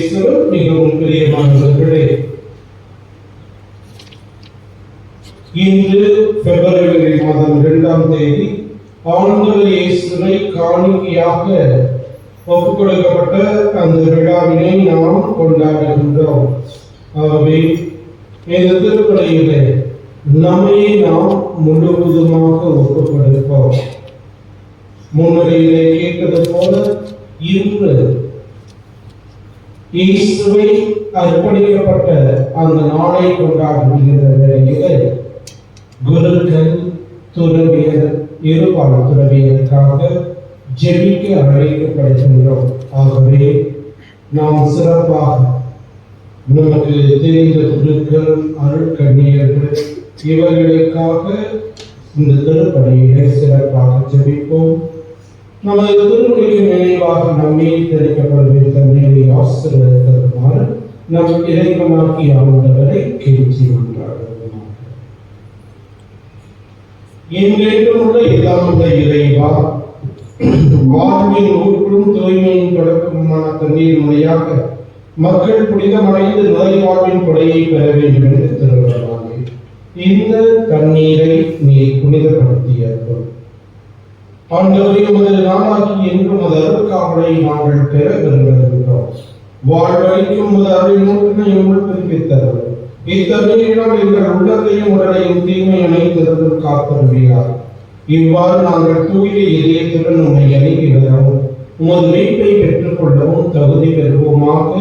இயேசுவில் மிகவும் பிரியமானவர்களே, இன்று பிப்ரவரி மாதம் 2ஆம் தேதி ஆண்டவர் இயேசுவை காணிக்கையாக ஒப்புக் கொடுக்கப்பட்ட அந்த விழாவினை நாம் கொண்டாடுகின்றோம். ஆகவே இந்த திருப்பலியிலே நம்மை நாம் முழுவதுமாக ஒப்புக் கொடுப்போம். முன்னுரையிலே கேட்டது போல இன்று இயேசுவை அர்ப்பணிக்கப்பட்ட அந்த நாளை கொண்டாடுகின்ற வேளையிலே குருக்கள், துறவியர், இருபால் துறவியருக்காக ஜெபிக்க அழைக்கப்படுகின்றோம். ஆகவே நாம் சிறப்பாக நமக்கு தெரிந்த குருக்கள், அருட்கண்ணியர்கள் இவர்களுக்காக இந்த திருப்பலியிலே சிறப்பாக ஜெபிப்போம். நமது திருமொழிக்கு நினைவாக நம்மை தெரிவிக்கப்படும் தன்மையை ஆசீர்வதித்தருமாறு நம் இறைவனாகிய ஆண்டவரை கெஞ்சி கொண்டாடுவோம். என்றென்றும் உள்ள இல்லாமல்ல இறைவா, வாழ்வின் ஊற்றும் தூய்மையின் தொடக்கமான தண்ணீர் முறையாக மக்கள் புனிதமடைந்து நிலை வாழ்வின் கொடையை பெற வேண்டும் என்று திருவிழாவே இந்த தண்ணீரை நீ புனிதப்படுத்தியர்கள். ஆண்டவரே, உமது நாளாகி என்றும் உமது அருட்காவலை நாங்கள் பெற விரும்புகின்றோம். வாழ்வழிக்கும் உமது அருள் நோக்கினை உங்கள் பிரிப்பித்தர்கள். இத்தண்ணீரினால் எங்கள் உள்ளத்தையும் உடலையும் தீமை அனைத்திருந்து காத்தருவீரார். இவ்வாறு நாங்கள் தூய இதயத்துடன் உண்மை அணுகிவிடவும் உமது மீட்பை பெற்றுக் கொள்ளவும் தகுதி பெறுவோமாக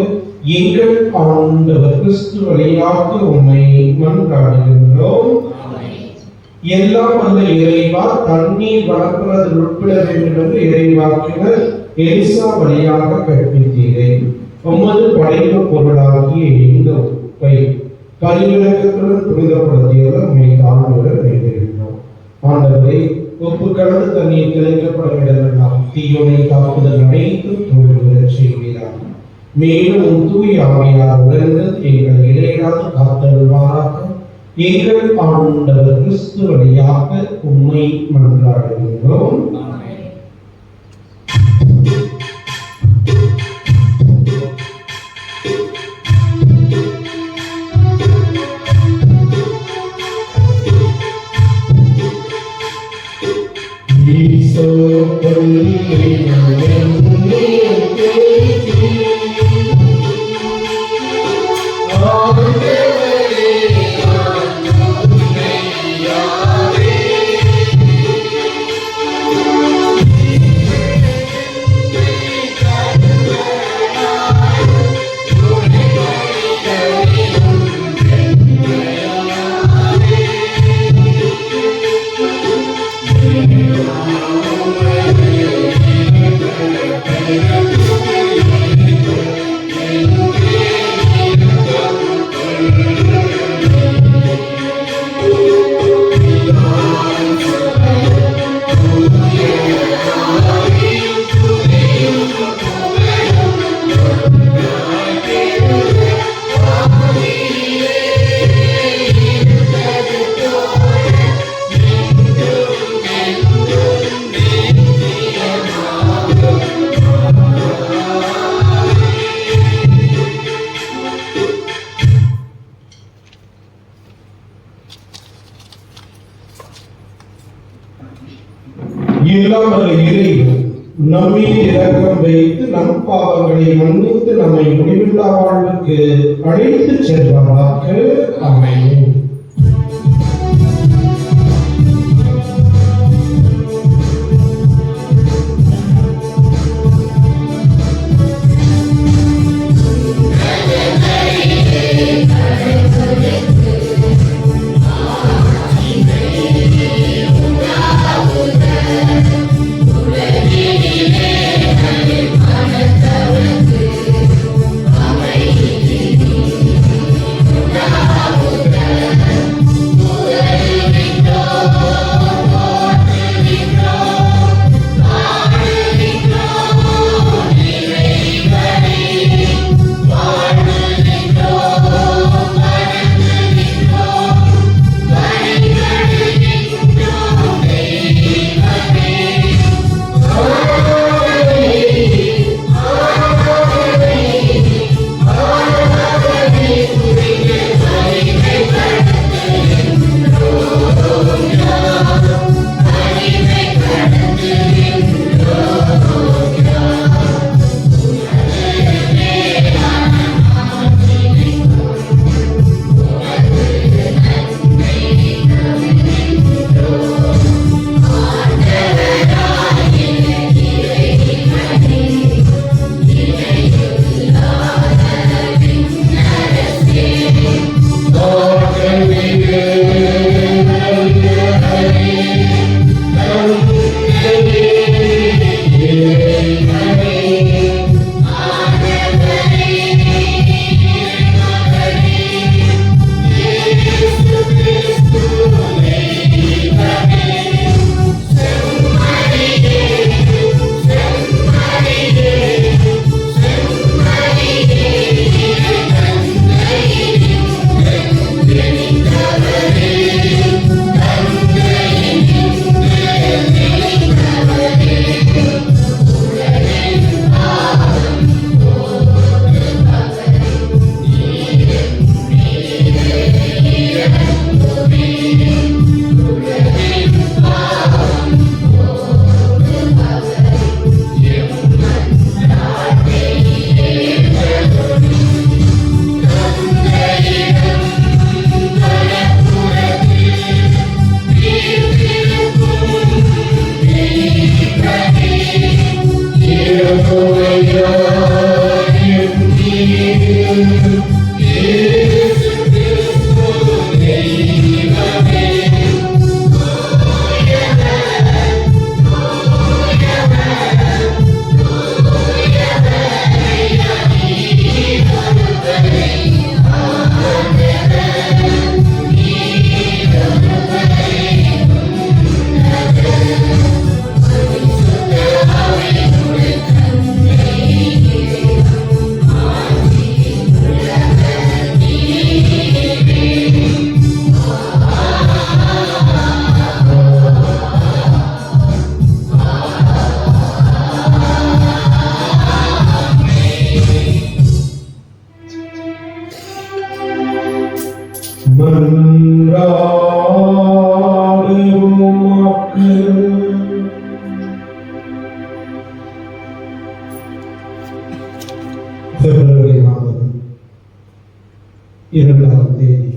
எங்கள் ஆண்டவர் கிறிஸ்து வழியாக உம்மை மன்றாடுகின்றோம். எல்லாம் வல்ல இறைவா, தண்ணீர் வளர்ப்பதில் உட்பட வேண்டும் என்று இறைவாக்கினர் எலிசா வழியாக கற்பித்தீரே. உமது படைப்பு பொருளாகிய இந்த உப்பை பரிவிளக்கத்துடன் புனிதப்படுத்தியவர் உண்மை தாழ்வுடன் வைத்திருக்கிறோம். ஆண்டவரே, உப்பு கலந்து தண்ணீர் திளைக்கப்பட விடலாம் தீயோனை தாக்குதல் அனைத்தும் தோல்வியுறச் செய்வீராக. மேலும் தூய ஆவியார் உணர்ந்து எங்கள் இடையிலாது காத்தருள்வாராக. எங்கள் ஆண்டவர் கிறிஸ்து வழியாக உம்மை மன்றாடுகின்றோம். நம்மீது இரக்கம் வைத்து நம் பாவங்களை மன்னித்து நம்மை முடிவில்லா வாழ்வுக்கு அழைத்து செல்வாராக. ஆமென். Amen. பிப்ரவரி மாதம் 2ஆம் தேதி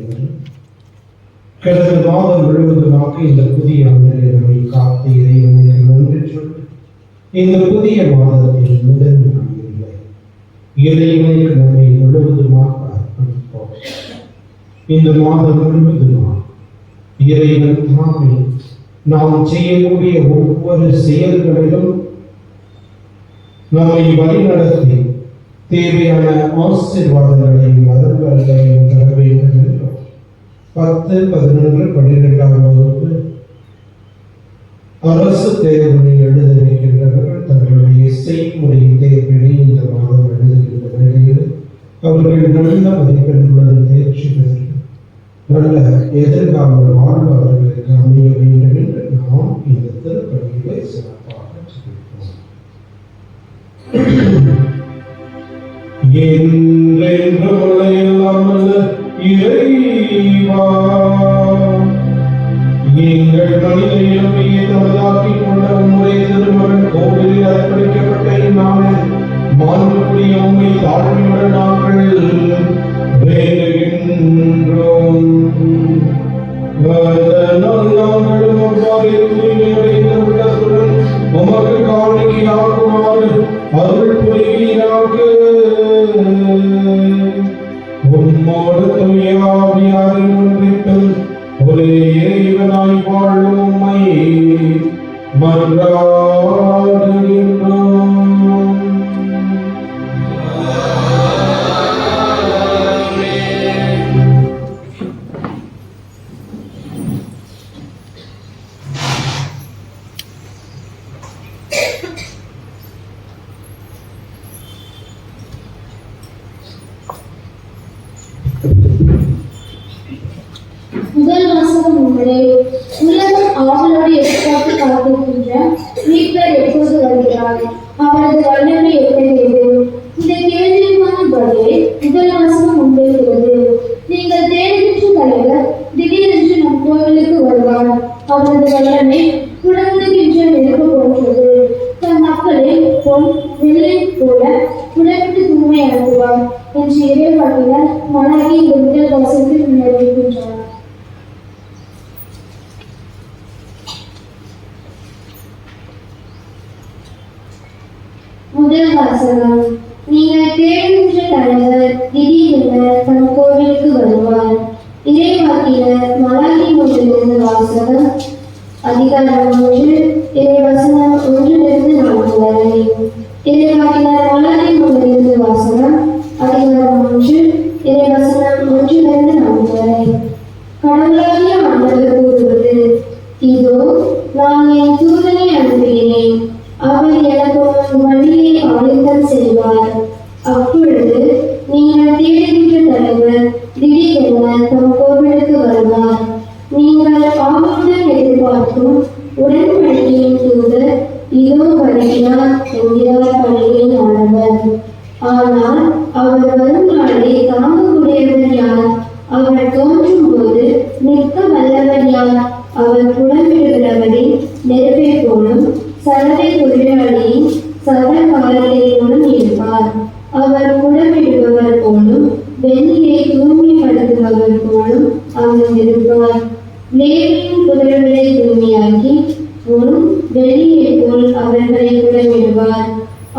கடந்த மாதம் முழுவதுமாக இந்த புதிய ஆண்டில் நம்மை காத்து இறைவனுக்கு நன்றி சொல்லி இந்த புதிய மாதத்தில் முதல் நாளில் இறைவனுக்கு நம்மை முழுவதுமாக அர்ப்பணிப்போம். இந்த மாதம் முழுவதுமாக இறைவன் தாமே நாம் செய்யக்கூடிய ஒவ்வொரு செயல்களிலும் நம்மை வழிநடத்தி தேவையான ஆசீர்வாதங்களையும் வரங்களையும் தர வேண்டும் என்றும் 10, 11, 12ஆம் வகுப்பு அரசு தேர்வினை எழுத வைக்கின்றவர்கள் தங்களுடைய செய்முறை தேர்வினை இந்த மாதம் எழுதுகின்ற வேளையில் அவர்கள் நல்ல மதிப்பெண்களுடன் தேர்ச்சி பெற்று நல்ல எதிர்கால வாழ்வு அவர்களுக்கு அமைய வேண்டும் என்று நாம் இந்த திருப்பணிகளை சிறப்பாக செய்வோம். இறைவா, எங்கள் மனித இயல்பையை தமதாக்கிக் கொண்ட உம்முடைய திருமகன் கோவிலில் அர்ப்பணிக்கப்பட்ட இந்நாளில் மாண்புக்குரிய உம்மை தாழ்மையுடன் நாங்கள் வேண்டுகின்றோம். நாங்களும் அவ்வாறு தூய்மையடைந்த உள்ளத்துடன் உமக்கு காணிக்கையாக்குமாறு அருள் புரிவீராக. உம்மோடு தூய ஆவியாரின் ஒன்றிப்பில் ஒரே இறைவனாய் வாழும் உம்மை மன்றாடுகின்றோம். முதல் வாசகம் உங்களே. உலகம் ஆவலோடு எதிர்பார்த்து காத்திருக்கின்ற மீட்பர் எப்போது வருகிறார்? அவரது வல்லமை எத்தகையது? இந்த கேள்விக்கான பதில் முதல் வாசகம் முன்வைக்கிறது. நீங்கள் தேடுகின்ற தலைவர் திடீரென்று நம் கோவிலுக்கு வருவார். அவரது வல்லமை புடங்குகின்ற நெருப்பு போன்றது. தன் மக்களை பொன் வெள்ளை போல புடமிட்டு தூய்மை அனுப்புவார் என்று இறைவாக்கினர் மலாகி இந்த முதல் வாசகத்தில் முன்னறிவிக்கின்றார். முதல் வாசகம். நீங்கள் தேடுகின்ற தலைவர் திடீரென தம் கோவிலுக்கு வருவார். இறைவாக்கினர் மலாகி ஒன்றிலிருந்து வாசகம். அதிகாரம் 3 இறைவசனம் 1-4 வரை. இதோ வருகிறார் என்கிறார் பள்ளியின் ஆண்டவர். ஆனால் அவர் வரும் நாளை தாங்கக்கூடியவர் யார்? அவர் தோன்றும் போது நிற்க வல்லவர் யார்? அவர் புலம்பிடுகிறவரின் நெருப்பை போலும் சலவை தொழிலாளியின் சத காலத்தை போலும் இருப்பார். அவர் புலம்பிடுபவர் போலும் வெள்ளியை தூய்மைப்படுத்துபவர் போலும் அங்கு இருப்பார். லேவியின் புதல்களை தூய்மையாக்கி முன் வெள்ளியை போல் அவர்களை புலம்பிடுவார்.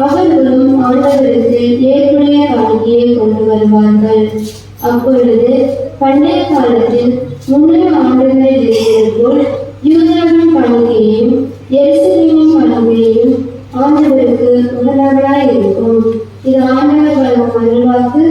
அவர்களும் ஆண்டவருக்கு ஏற்புடைய காணிக்கையை கொண்டு வருவார்கள். அப்பொழுது பண்டைய காலத்தில் முந்தைய ஆண்டுகளில் இருந்தது போல் யூதாவின் காணிக்கையும் எருசலேமின் காணிக்கையும் ஆண்டவருக்கு உகந்தவராய் இருக்கும். இது ஆண்டவர் வழங்கும் அருள்வாக்கு.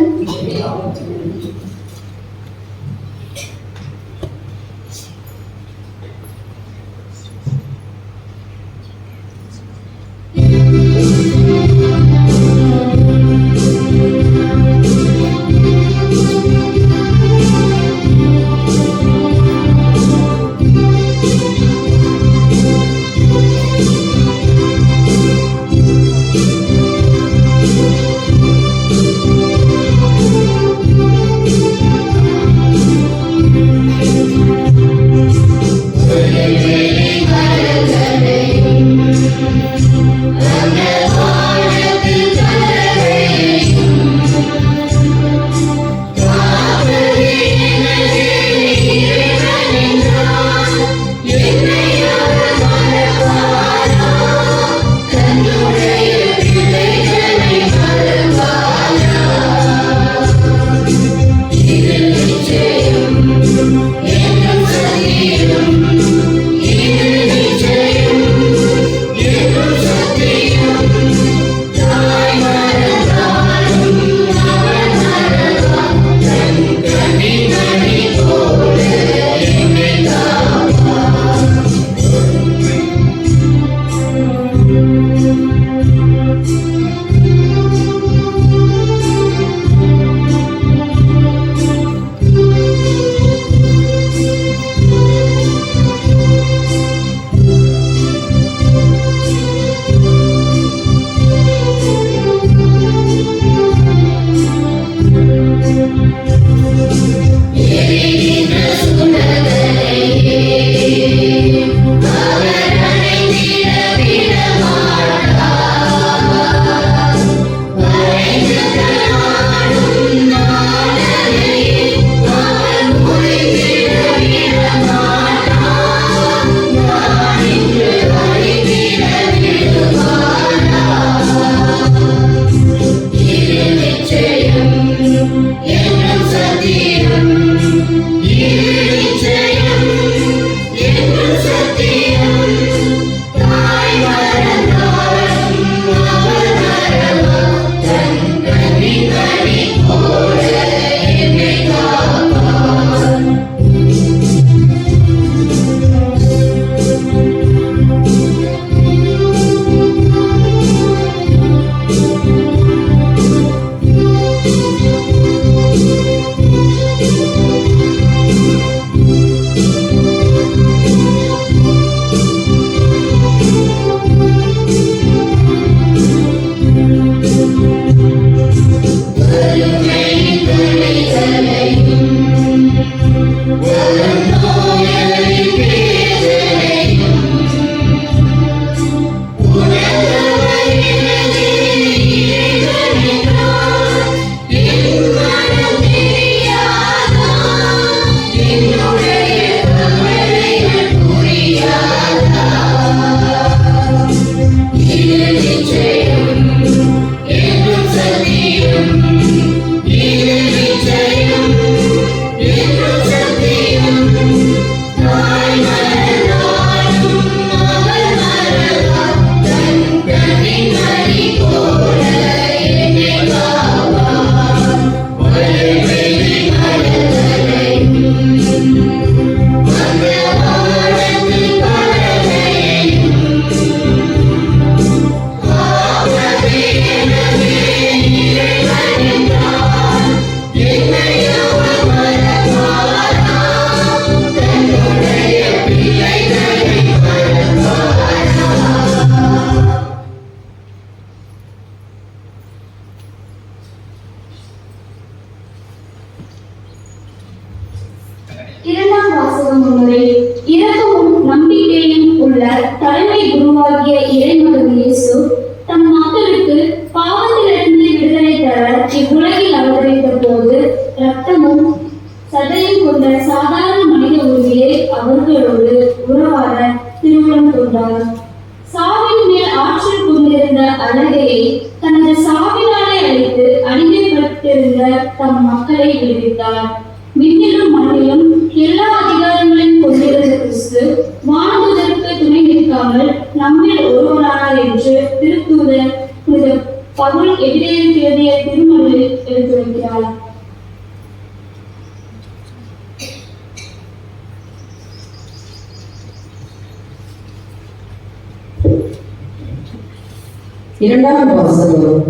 தலைமை குருவாகிய இறைமகன் இயேசு தம் மக்களுக்கு பாவத்திலிருந்து விடுதலை தர இவ்வுலகில் அவதரித்த போது இரத்தமும் சதையும் கொண்ட சாதாரண மனித உரிமையை அவர்களோடு உறவாட திருமணம் கொண்டார். சாவின் மேல் ஆற்றல் கொண்டிருந்த அழகையை தனது சாவினாலே அழைத்து அடிமைப்பட்டிருந்த தம் மக்களை விடுவித்தார். விண்ணிலும் மண்ணிலும் எல்லா அதிகாரங்களையும் கொண்டிருந்த கிறிஸ்து வானதூதருக்கு துணை நிற்காமல் நம்மில் ஒருவரானார் என்று திருத்தூதர் புனித பவுல் எபிரேயருக்கு எழுதிய திருமொழியில் எடுத்துரைக்கிறார். இரண்டாம் வாசகம்.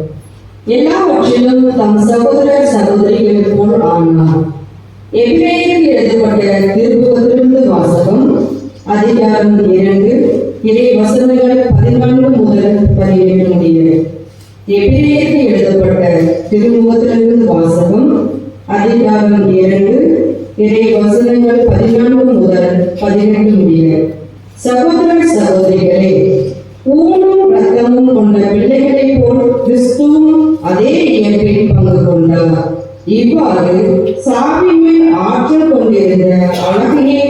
எல்லாவற்றிலும் தம் சகோதர சகோதரிகள் போல் ஆனார். எபிரேயருக்கு எழுதப்பட்ட திருமுகத்திலிருந்து வாசகம். அதிகாரம் 2 இறை வசனங்கள் 14 முதல் 17 முடிய. எபிரேயருக்கு எழுதப்பட்ட திருமுகத்திலிருந்து வாசகம். அதிகாரம் 2 இறை வசனங்கள் 14 முதல் 18 முடிய. சகோதர சகோதரிகளே, ஊனும் இரத்தமும் கொண்ட பிள்ளைகளை போல் கிறிஸ்துவும் அதே இயற்பில் பங்கு கொண்டார். இவ்வாறு சாவின் மேல் ஆற்றல் கொண்டிருந்த அழகையே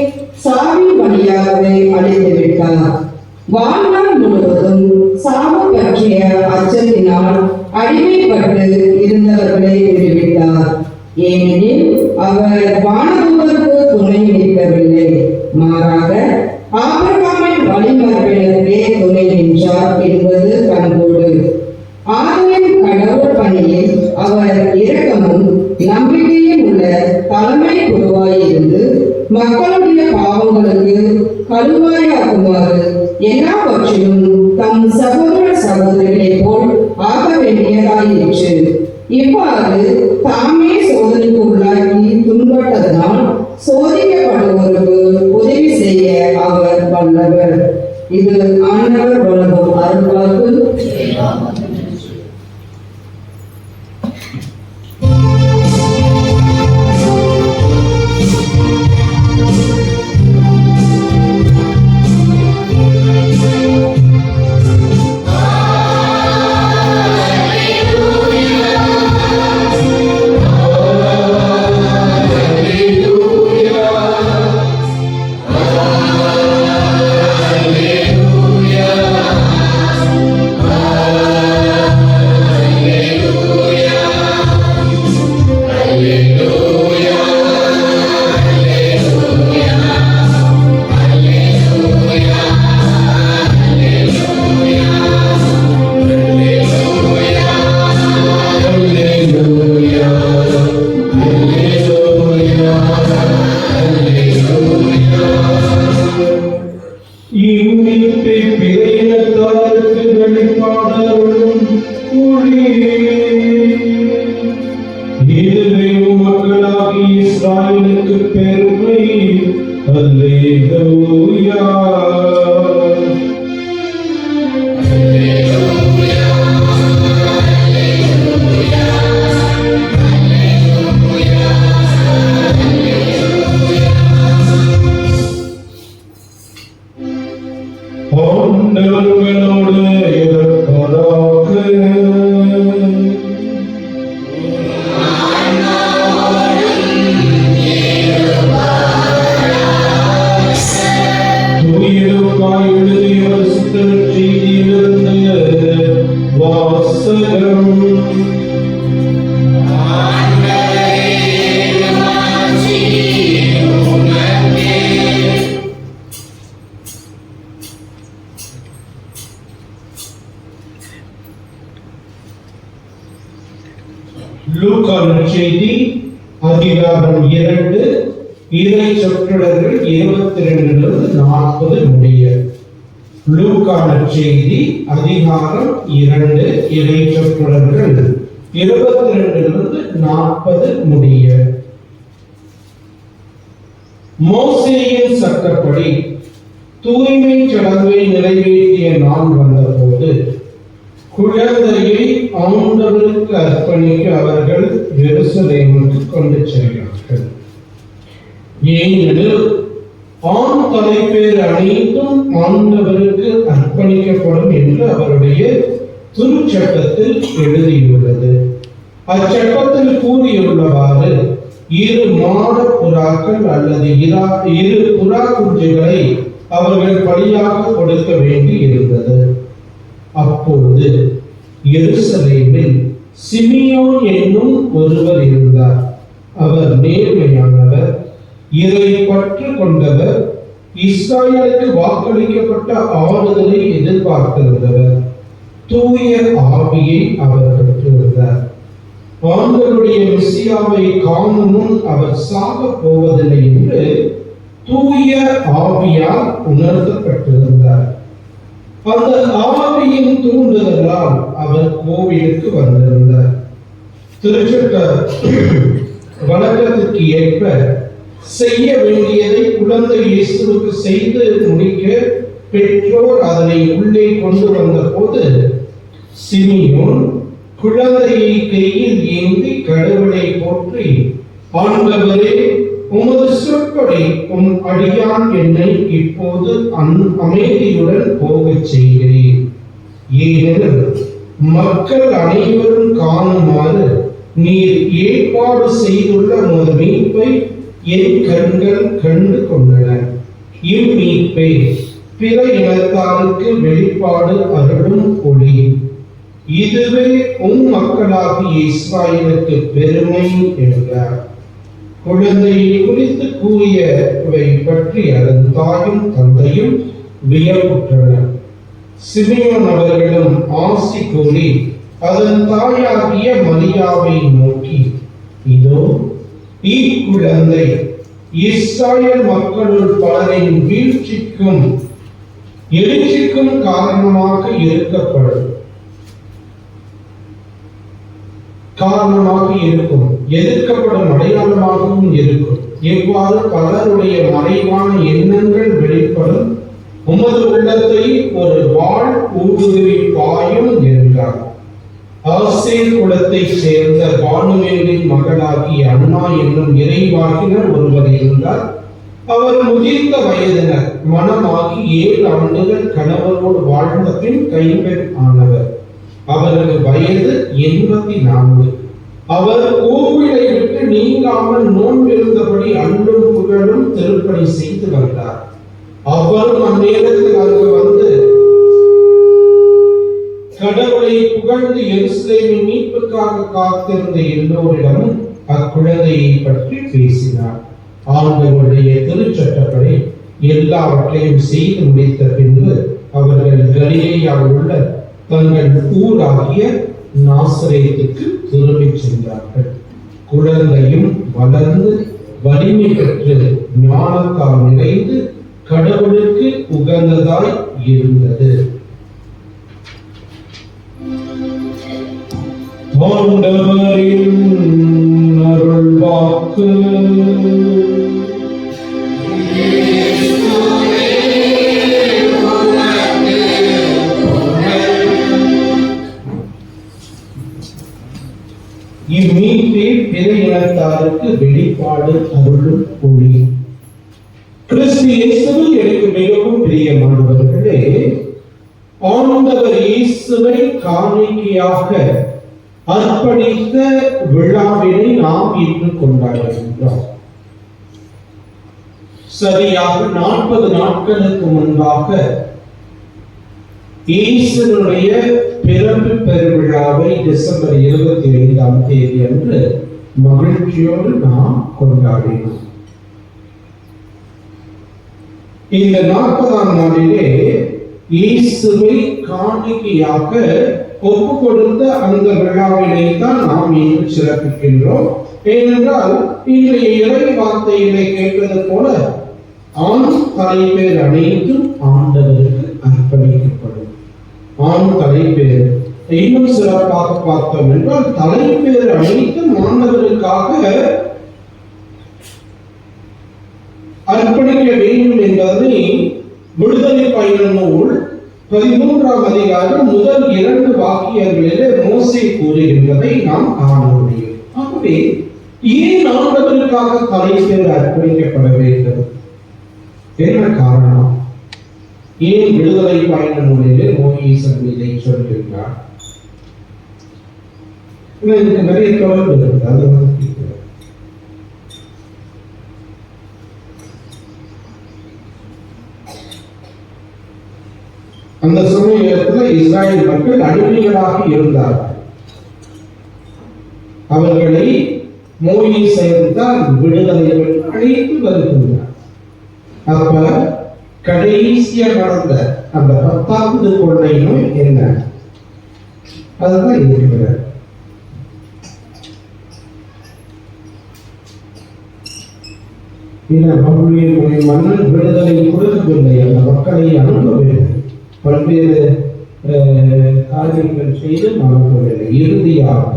சாவி வழியாகவே அழித்து விட்டார். வாழ்நாள் முழுவதும் சாவு பற்றிய அச்சத்தினால் அடிமைப்பட்டு இருந்தவர்களை விடுவித்தார். ஏனெனில் அவர் வானதூதருக்கு துணை நிற்கவில்லை, மாறாக ஆபிரகாமின் வழிமரபினருக்கே துணை நின்றார் என்பது கண்கூடு. ஆதலின் கடவுள் பணியில் அவர் இரக்கமும் நம்பிக்கையும் உள்ள தலைமை குருவாயிருந்து மக்களுடைய பாவங்களுக்கு கழுவாயாக்குமாறு எல்லாவற்றிலும் தம் சகோதர சகோதரிகளை போல் ஆக வேண்டியதாயிற்று. இவ்வாறு தாமே சோதனைக்கு உள்ளாக்கி துன்பட்டதனால் சோதிக்கப்படுவோருக்கு உதவி செய்ய அவர் வல்லவர். இது ஆண்டவர் வழங்கும் அருள்வாக்கு. லூக்கா நற்செய்தி அதிகாரம் 2 இறை சொற்றொடர்கள் 22 40 முடிய. லூக்கா நற்செய்தி அதிகாரம் 2 இறை சொற்றொடர்கள் 22 40 முடிய. மோசேயின் சட்டப்படி தூய்மை சடங்கை நிறைவேற்றிய நான் வந்தபோது குழந்தையை ஆண்டவருக்கு அர்ப்பணிக்க அவர்கள் எருசலேமுக்கு கொண்டு செல்கிறார்கள். ஏனெனில் ஆண் தலைப்பேர் பேர் அனைத்தும் ஆண்டவருக்கு அர்ப்பணிக்கப்படும் என்று அவருடைய திருச்சட்டத்தில் எழுதியுள்ளது. அச்சட்டத்தில் கூறியுள்ளவாறு 2 மாடப் புறாக்கள் அல்லது 2 புறா குஞ்சுகளை அவர்கள் பலியாக கொடுக்க வேண்டி இருந்தது. அப்பொழுது எருசலேமில் சிமியோன் என்னும் ஒருவர் இருந்தார். அவர் நேர்மையானவர், இறை பற்று கொண்டவர், இஸ்ராயலுக்கு வாக்களிக்கப்பட்ட ஆறுதலை எதிர்பார்த்திருந்தவர். தூய ஆவியை அவர் பெற்றிருந்தார். ஆண்டவருடைய மெசியாவை காணும் முன் அவர் சாகப் போவதில்லை என்று தூய ஆவியால் உணர்த்தப்பட்டிருந்தார். அந்த ஆவியின் தூண்டுதலால் அவர் கோவிலுக்கு வந்திருந்தார். திருச்சட்ட வழக்கத்திற்கு ஏற்ப செய்ய வேண்டியதை குழந்தை இயேசுவுக்கு செய்து முடிக்க பெற்றோர் அதனை உள்ளே கொண்டு வந்த போது சிமியோன் குழந்தையை கையில் ஏந்தி கடவுளை போற்றி, ஆண்டவரே, உமது சொற்படி உம் அடியான் என்னை இப்போது அமைதியுடன் போகச் செய்கிறேன். ஏனெனில் மக்கள் அனைவரும் காணுமாறு நீர் ஏற்பாடு செய்துள்ள உமது மீட்பை என் கண்கள் கண்டு கொண்டன. இம்மீட்பை பிற இனத்தாருக்கு வெளிப்பாடு அருளும் ஒளி. இதுவே உம் மக்களாகிய இஸ்ராயலுக்கு பெருமை என்றார். குழந்தையை குறித்து கூறியவை பற்றி அதன் தாயும் தந்தையும் வியப்புற்றனர். சிமியோன் அவர்களும் ஆசி கூறி அதன் தாயாகிய மரியாவை நோக்கி, இதோ இக்குழந்தை இஸ்ராயல் மக்களுள் பலரின் வீழ்ச்சிக்கும் எழுச்சிக்கும் காரணமாக இருக்கும், எதிர்க்கப்படும் அடையாளமாகவும் இருக்கும். இவ்வாறு பலருடைய மறைவான எண்ணங்கள் வெளிப்படும். உமது உள்ளத்தை ஒரு வாழ் ஊடுருவி பாயும் என்றார். ஆசேர் குலத்தை சேர்ந்த பானுவேலின் மகளாகிய அண்ணா என்னும் இறைவாக்கினர் ஒருவர் இருந்தார். அவர் முதிர்ந்த வயதினர், மணமாகி 7 ஆண்டுகள் கணவரோடு வாழ்ந்த பின் கைம்பெண் ஆனவர். அவரது வயது 84. அவர் கோவிலை விட்டு நீங்காமல் நோன்பிருந்தபடி அன்றும் புகழும் திருப்பணி செய்து வந்தார். அவரும் அந்நேரத்தில் அங்கு வந்து கடவுளை புகழ்ந்து எருசலேமின் மீட்புக்காக காத்திருந்த எல்லோரிடமும் அக்குழந்தையை பற்றி பேசினார். ஆண்டவருடைய திருச்சட்டப்படி எல்லாவற்றையும் செய்து முடித்த பின்பு அவர்கள் கலிலேயாவில் உள்ள தங்கள் ஊராகிய நாசரேத்துக்கு திரும்பிச் சென்றார்கள். குழந்தையும் வளர்ந்து வலிமை பெற்று ஞானத்தால் நிறைந்து கடவுளுக்கு உகந்ததாய் இருந்தது. ஆண்டவரின் அருள்வாக்கு. இம்மீட்பே பிற இனத்தாருக்கு வெளிப்பாடு அருளும் ஒளி. கிறிஸ்து இயேசுவில் எனக்கு மிகவும் பிரியமானவர்களே, ஆண்டவர் இயேசுவை காணிக்கையாக அர்ப்பணித்த விழாவினை நாம் இன்று கொண்டாடுகின்றோம். சரியாக 40 நாட்களுக்கு முன்பாக இயேசுவினுடைய பிறப்பு பெருவிழாவை டிசம்பர் 25ஆம் தேதி அன்று மகிழ்ச்சியோடு நாம் கொண்டாடினோம். இந்த 40ஆம் நாளிலே இயேசுவை காணிக்கையாக ஒப்பு கொடுத்த அந்த விழாவினை தான் நாம் இன்று சிறப்பிக்கின்றோம். ஏனென்றால் இன்றைய இறை வார்த்தைகளை கேட்பது போல ஆண் தலைப்பேர் அனைத்தும் ஆண்டவருக்கு அர்ப்பணிக்கப்படும். ஆண் தலைப்பேர் இன்னும் சிறப்பாக பார்த்தோம் என்றால் தலைப்பேர் அனைத்தும் ஆண்டவருக்காக அர்ப்பணிக்க வேண்டும் என்பதை விடுதலை பயண நூல் 13ஆம் அதிகாரம் முதல் 2 வாக்கியங்களிலே மோசே கூறுகின்றதை நாம் காண முடியும். ஆகவே ஏன் ஆண்டவருக்காக தலைப்பேர் அர்ப்பணிக்கப்பட வேண்டும்? என்ன காரணம்? ஏன் விடுதலை பயண நூலிலே மோயிசன் இதை சொல்கிறார்? இதுக்கு நிறைய தொடர்பு இருக்குது. அதை அந்த சமயத்தில் இஸ்ராயல் மக்கள் அடிமைகளாக இருந்தார்கள். அவர்களை மோயிசன் தான் விடுதலை அழைத்து வருகின்றார். அப்ப கடைசியா நடந்த அந்த 10வது கொள்ளை நோய் என்ன? அதுதான் இருக்கிறார். அவர்களுடைய மன்னன் விடுதலை கொடுக்கவில்லை, அந்த மக்களை அனுப்பவில்லை, பல்வேறு காரியங்கள் செய்து அனுப்பவில்லை. இறுதியாக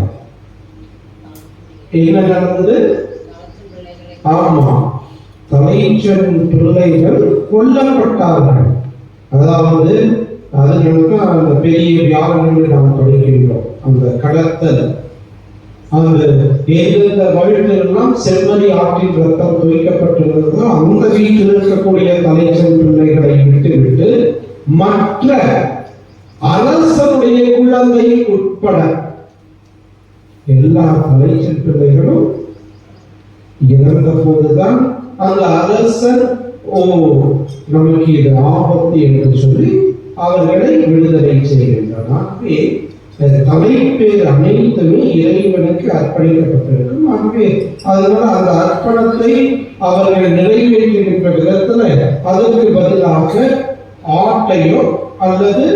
என்ன நடந்தது? ஆமா, தலைச்சன் பிள்ளைகள் கொல்லப்பட்டார்கள். அதாவது அதற்கு அந்த பெரிய வியாழன் நாம் படிக்கின்றோம். அந்த கடத்தல், அந்த எந்தெந்த வழிகளெல்லாம் செம்மறி ஆற்றின் ரத்தம் துவைக்கப்பட்டிருந்ததோ அந்த வீட்டில் இருக்கக்கூடிய தலைச்சன் பிள்ளைகளை விட்டுவிட்டு மற்ற அரசனுடைய குழந்தை உட்பட எல்லா தலைச்சன் பிள்ளைகளும் இறந்த போதுதான் அந்த அரசன் நமக்கு இது ஆபத்து என்று சொல்லி அவர்களை விடுதலை செய்கின்றனர். தலைப்பேர் அனைத்துமே இறைவனுக்கு அர்ப்பணிக்கப்பட்டிருக்கும். ஆகவே அதனால அந்த அர்ப்பணத்தை அவர்கள் நிறைவேற்றுகின்ற விதத்துல அதற்கு பதிலாக ஆட்டையோ அல்லது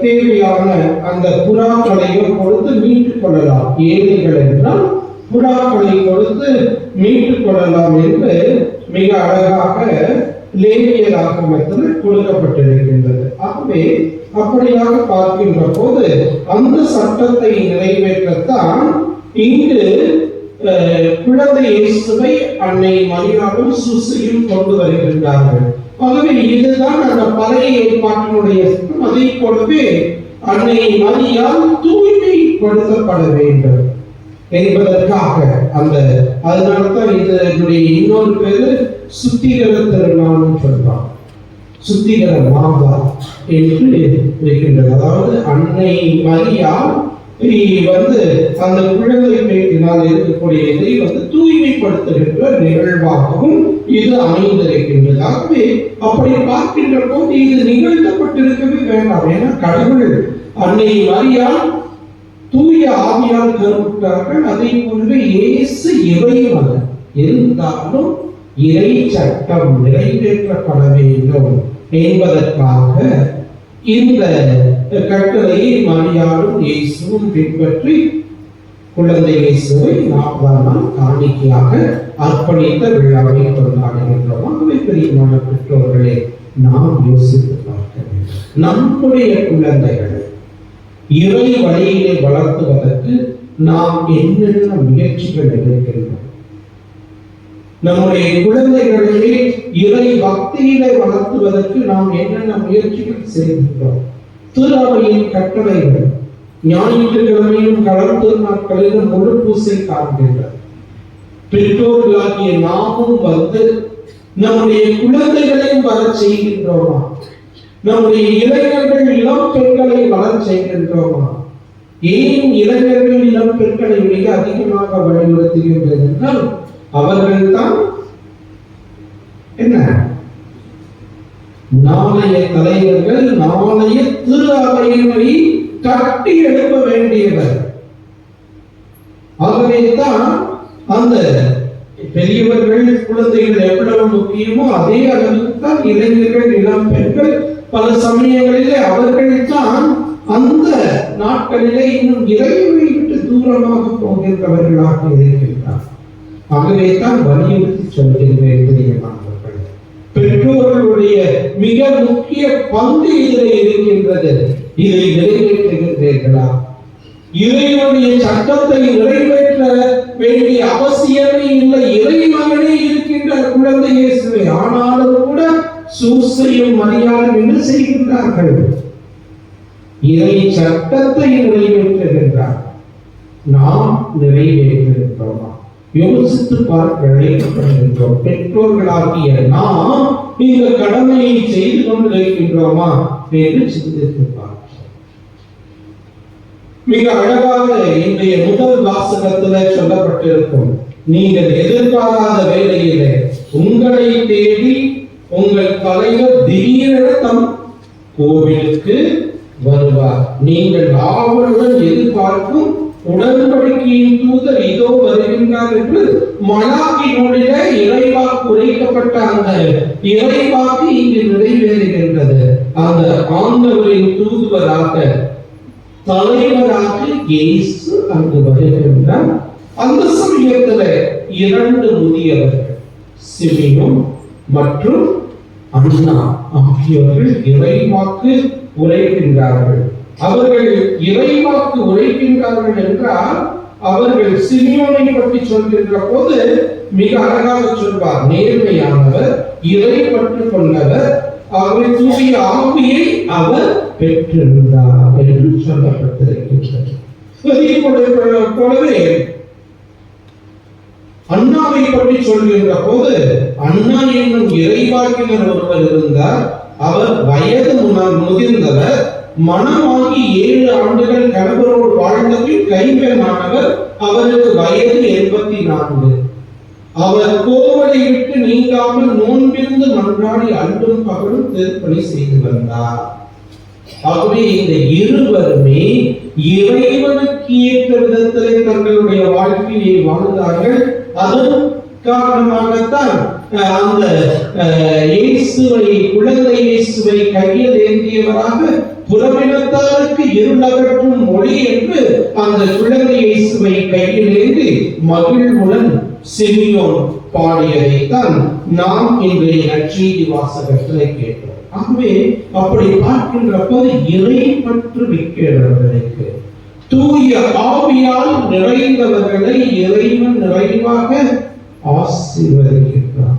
தேவையான அந்த புறாக்களையோ கொடுத்து மீட்டுக் கொள்ளலாம். ஏழைகள் என்றால் புறாக்களை கொடுத்து மீட்டுக் கொள்ளலாம் என்று மிக அழகாக லேவியராகமத்தில் கொடுக்கப்பட்டிருக்கின்றது. ஆகவே அப்படியாக பார்க்கின்ற போது அந்த சட்டத்தை நிறைவேற்றத்தான் இங்கு குழந்தை இயேசுவை அன்னை மரியாவும் சூசையும் கொண்டு வருகின்றார்கள். ஆகவே இதுதான் அந்த பழைய ஏற்பாட்டினுடைய சட்டம். அதை போலவே அன்னை மரியாள் தூய்மைப்படுத்தப்பட வேண்டும் என்பதற்காக அதனால்தான் இதனுடைய இன்னொரு பேரு சுத்திகர திருநாள்னு சொல்றாங்க. சுத்திகர மாதா என்று இருக்கின்றது. அதாவது அன்னை மரியாள் அந்த குழந்தை பேட்டினால் இருக்கக்கூடிய இதை தூய்மைப்படுத்துகின்ற நிகழ்வாகவும் இது அமைந்திருக்கின்றது. ஆகவே அப்படி பார்க்கின்ற போது இது நிகழ்த்தப்பட்டிருக்கவே வேண்டாம். ஏன்னா கடவுள் அன்னை மரியாள் தூய ஆவியால் கருவுற்றார்கள். அதை போலவே இயேசு இறைவன் இருந்தாலும் இறை சட்டம் நிறைவேற்றப்பட வேண்டும் என்பதற்காக இந்த கட்டளையை மரியாளும் இயேசுவும் பின்பற்றி குழந்தை இயேசுவை 40ஆம் நாள் காணிக்கையாக அர்ப்பணித்த விழாவை கொண்டாடுகின்றோம். ஆகவே பிரியமான பெற்றோர்களே, நாம் யோசித்து பார்க்க வேண்டும். நம்முடைய குழந்தைகளை இறை வழியிலே வளர்த்துவதற்கு நாம் என்னென்ன முயற்சிகள் எடுக்கின்றோம்? நம்முடைய குழந்தைகளிலே இறை பக்தியிலே வளர்த்துவதற்கு நாம் என்னென்ன முயற்சிகள் செய்கின்றோம்? திருஅவையின் கட்டளைகள் ஞாயிற்றுக்கிழமையும் கடற்கரை நாட்களிலும் முழு பூசை காண்கின்றனர். பெற்றோர்களாகிய நாமும் நம்முடைய குழந்தைகளையும் வர செய்கின்றோமா? நம்முடைய இளைஞர்கள் இளம் பெண்களை வளர செய்கின்றோமா? ஏன் இளைஞர்கள் இளம் பெண்களை மிக அதிகமாக வலியுறுத்துகின்றது என்றால் அவர்கள் தான் என்ன நாளைய தலைவர்கள், நாளைய திரு அவையினை கட்டி எழுப்ப வேண்டியவர். ஆகவேதான் அந்த பெரியவர்கள் குழந்தைகள் எவ்வளவு முக்கியமோ அதே அளவுக்கு தான் இளைஞர்கள் இளம் பெண்கள் பல சமயங்களிலே அவர்கள் தான் அந்த நாட்களிலே இன்னும் இறைவனை விட்டு தூரமாக போகின்றவர்களாக இருக்கின்றார். ஆகவே தான் வலியுறுத்தி சொல்கின்றேன் பெரியமானவர்கள், பெற்றோர்களுடைய மிக முக்கிய பங்கு இதில் இருக்கின்றது. இதை நிறைவேற்றுகின்றீர்களா? இறைவனுடைய சட்டத்தை நிறைவேற்ற வேண்டிய அவசியமே இல்லை. இறைமகனே இருக்கின்ற குழந்தை இயேசுவை. ஆனாலும் கூட சூசையும் மரியாளும் என்ன செய்கின்றார்கள்? இறை சட்டத்தை நிறைவேற்றுகின்றார். நாம் நிறைவேற்றுகின்றோமா? யோசித்து பார்க்க அழைக்கப்படுகின்றோம். பெற்றோர்களாகிய நாம் இந்த கடமையை செய்து கொண்டிருக்கின்றோமா என்று சிந்தித்து பார்க்கிறோம். மிக அழகாக இன்றைய முதல் வாசகத்தில் சொல்லப்பட்டிருக்கும், நீங்கள் எதிர்பாராத வேளையிலே உங்களை தேடி உங்கள் தலைவர் திடீரென தம் கோவிலுக்கு வருவார். நீங்கள் ஆவலுடன் எதிர்பார்க்கும் உடன்படிக்கையின் தூதர் இதோ வருகின்றார் என்று மலாக்கி நூலில இறைவாக்கு உரைக்கப்பட்ட அந்த இறைவாக்கு இங்கு நிறைவேறுகின்றது. அந்த ஆண்டவரின் தூதுவராக தலைவராக இயேசு அங்கு வருகின்றார். அந்த சமயத்தில் இரண்டு முதியவர்கள் சிமியோன் மற்றும் அன்னா ஆகியோர்கள் இறைவாக்கு உரைக்கின்றார்கள். அவர்கள் இறைவாக்கு உரைக்கின்றார்கள் என்றால் அவர்கள் சிமியோனை பற்றி சொல்கின்ற போது மிக அழகாக சொல்வார். நேர்மையானவர், இறை பற்று கொண்டவர், அவர் தூய ஆவியை அவர் பெற்றிருந்தார் என்று சொல்லப்பட்டிருக்கின்றது. போலவே அண்ணாவை பற்றி சொல்கின்ற போது அண்ணா என்னும் இறைவாக்கினர் ஒருவர் இருந்தார். அவர் வயது முதிர்ந்தவர், மணமாகி 7 ஆண்டுகள் கணவரோடு வாழ்ந்த பின் கைம்பெண்ணானவர். அவருக்கு வயது 84. அவர் கோவலை விட்டு நீங்காமல் நோன்பிருந்து மன்றாடி அன்றும் பகலும் திருப்பணி செய்து வந்தார். ஆகவே இந்த இருவருமே இறைவனுக்கு ஏற்ற விதத்திலே தங்களுடைய வாழ்க்கையை வாழ்ந்தார்கள். அதன் காரணமாகத்தான் அந்த இயேசுவை, குழந்தை இயேசுவை கையில் ஏந்தியவராக புறவினத்தாருக்கு இருளகற்றும் மொழி என்று அந்த குழந்தை இயேசுவை கையில் ஏந்தி மகிழ்வுடன் சிமியோன் பாடியதைத்தான் நாம் இன்றைய நற்செய்தி வாசகத்திலே கேட்டோம். ஆகவே அப்படி பார்க்கின்ற போது இறை பற்று மிக்கவர்களுக்கு, தூய ஆவியால் நிறைந்தவர்களை இறைவன் நிறைவாக ஆசீர்வதிக்கிறார்.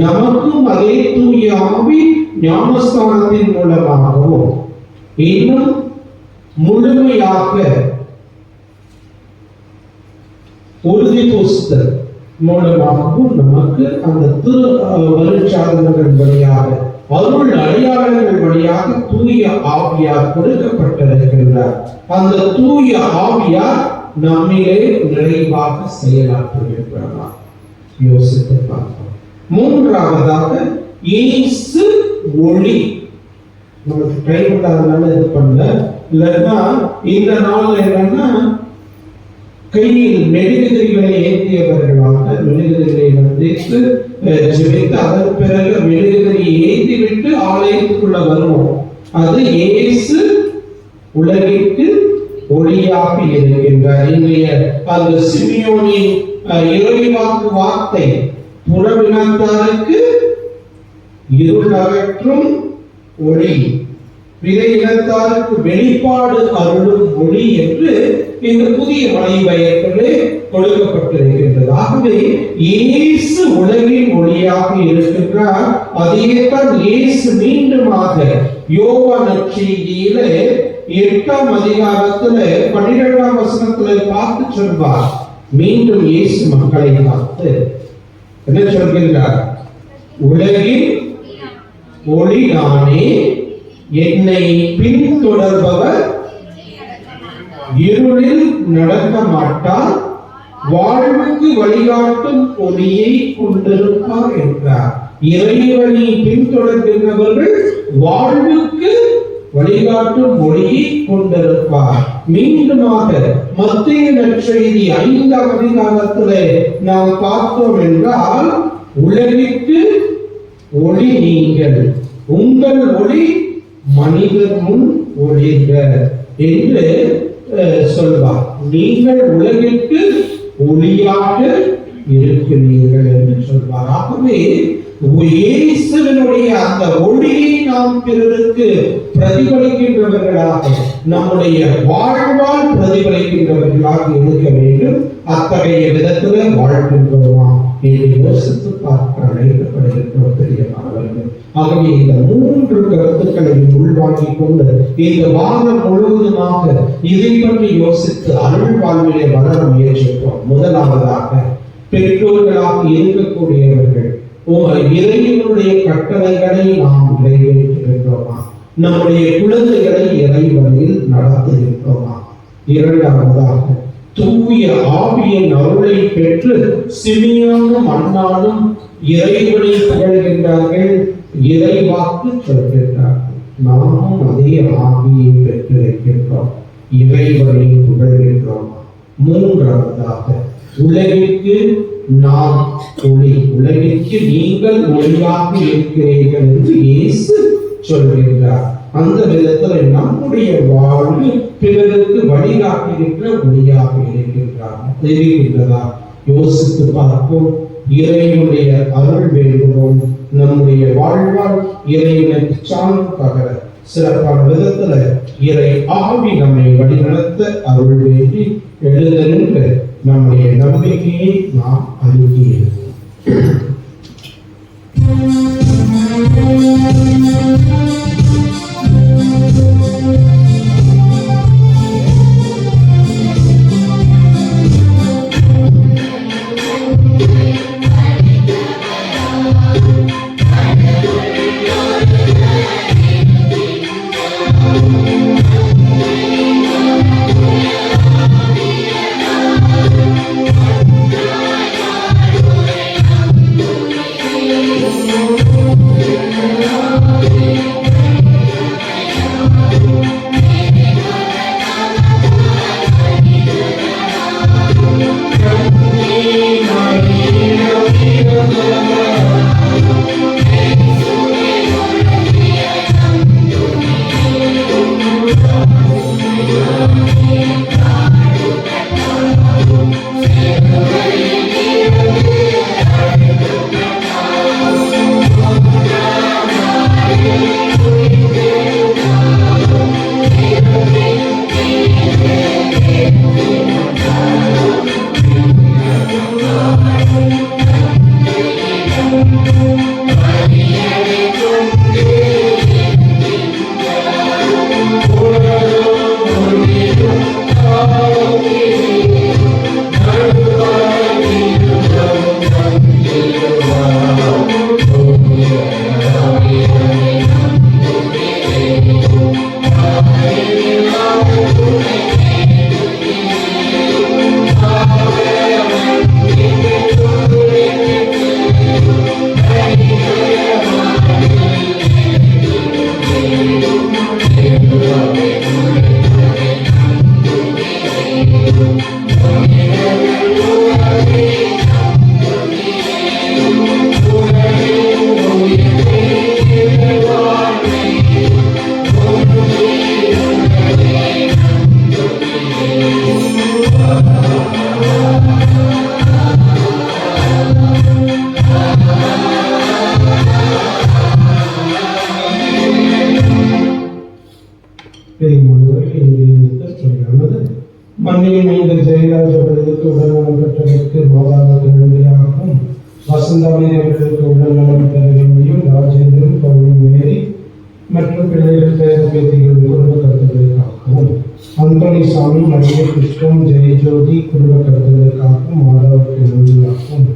நமக்கும் அதே தூய ஆவி ஞானஸ்தானத்தின் மூலமாகவும் இன்னும் முழுமையாக உறுதி பூசுதல் மூலமாகவும் நமக்கு அந்த திரு வருட்சாதனங்கள் வழியாக, அருள் அடையாளங்கள் வழியாக தூய ஆவியார் கொடுக்கப்பட்டிருக்கின்றார். அந்த தூய ஆவியார் நம்மிலே நிறைவாக செயலாற்றுகின்றார். யோசித்து பார்ப்போம். மூன்றாவதாக இயேசு ஒளி. நமக்கு கைவிடாதனால இது பண்ணல, இல்லைன்னா இந்த நாள் என்னன்னா கையில் மெழுகுதிரிகளை ஏந்தியவர்களாக மெழுகுதிரிகளை வந்தித்து ஜெபித்து அதன் பிறகு மெழுகுதிரியை ஏந்தி விட்டு ஆலயத்துக்குள்ள வருவோம். அது இயேசு உலகிற்கு ஒளியாக இருக்கின்றார். இன்றைய அந்த சிமியோனின் இறைவாக்கு வார்த்தை புறவினத்தாருக்கு இருள் அகற்றும் ஒளி, பிற இனத்தாருக்கு வெளிப்பாடு அருளும் ஒளி என்று இந்த புதிய மலைபயத்திலே கொடுக்கப்பட்டிருக்கின்றது. ஆகவே இயேசு உலகின் ஒளியாக இருக்கின்றார். அதையேதான் இயேசு மீண்டுமாக யோவான் நற்செய்தியிலே 8ஆம் அதிகாரத்திலே 12ஆம் வசனத்திலே பார்த்து சொல்வார். மீண்டும் இயேசு மக்களை பார்த்து என்ன சொல்கின்றார்? உலகின் ஒளி நானே, என்னை பின்தொடர்பவர் இருளில் நடக்க மாட்டார், வாழ்வுக்கு வழிகாட்டும் ஒளியை கொண்டிருப்பார் என்றார். இறைவனை பின்தொடர்கின்றவர்கள் வாழ்வுக்கு வழிகாட்டும் ஒளியை கொண்டிருப்பார். மீண்டுமாக மத்தேயு நற்செய்தி 5ஆம் அதிகாரத்திலே நாம் பார்த்தோம் என்றால், உலகிற்கு ஒளி நீங்கள், உங்கள் ஒளி மனிதர் முன் ஒளிர்க என்று சொல்வார். நீங்கள் உலகிற்கு ஒளியாக இருக்கிறீர்கள் என்று சொல்வார். ஆகவே இயேசுவினுடைய அந்த ஒளியை நாம் பிறருக்கு பிரதிபலிக்கின்றவர்களாக, நம்முடைய வாழ்வால் பிரதிபலிக்கின்றவர்களாக இருக்க வேண்டும். அத்தகைய விதத்தில் வாழ்கின்றோமா என்று யோசித்து பார்க்க அழைக்கப்படுகின்றோம் பெரியமானவர்கள். ஆகவே இந்த 3 கருத்துக்களை உள்வாங்கிக் கொண்டு இந்த வாரம் முழுவதுமாக இதை பற்றி யோசித்து அருள் வாழ்விலே வளர முயற்சிப்போம். முதலாவதாக பெற்றோர்களாக இருக்கக்கூடியவர்கள் இறைவனுடைய கட்டளைகளை நாம் நிறைவேற்றுகின்றோமா? நம்முடைய குழந்தைகளை இறைவனில் நடத்துகின்றோமா? இரண்டாவதாக, தூய ஆவியின் அருளை பெற்று சிமியோனும் அன்னானும் இறைவனை புகழ்கின்றார்கள், இறைவாக்கு சொல்கின்றார்கள். நாமும் அதே ஆவியை பெற்றிருக்கின்றோம், இறைவனை புகழ்கின்றோமா? மூன்றாவதாக, உலகிற்கு நாம் ஒளி, உலகிற்கு நீங்கள் ஒளியாக இருக்கிறீர்கள் என்று இயேசு சொல்கின்றார். அந்த விதத்தில் நம்முடைய வாழ்வு பிறருக்கு வழிகாட்டுகின்ற ஒளியாக இருக்கின்றதா யோசித்து பார்ப்போம். இறைவனுடைய அருள் வேண்டுவோம். நம்முடைய வாழ்வால் இறைவனுக்கு சான்று பகர சிறப்பான விதத்துல இறை ஆவி நம்மை வழிநடத்த அருள் வேண்டி எழுதென்று நம்முடைய நம்பிக்கையை நாம் அறிக்கையிடுவோம். மண்ணில் நீங்கள் ஜெயராஜர்களுக்கு உடல்நலம் பெற்றதற்கு மாதாவுக்கு நன்றியாகவும், வசந்தாமணி அவர்களுக்கு உடல்நலம் பெற வேண்டியும், ராஜேந்திரன், பவுனி மேரி மற்றும் பிள்ளைகள் பேர பேத்திகள் குடும்ப கருத்துக்களுக்காகவும், அந்தோனி சாமி, மரிய கிருஷ்ணன், ஜெயஜோதி குடும்ப கருத்துக்களுக்காகவும் மாதாவுக்கு நன்றியாகவும்,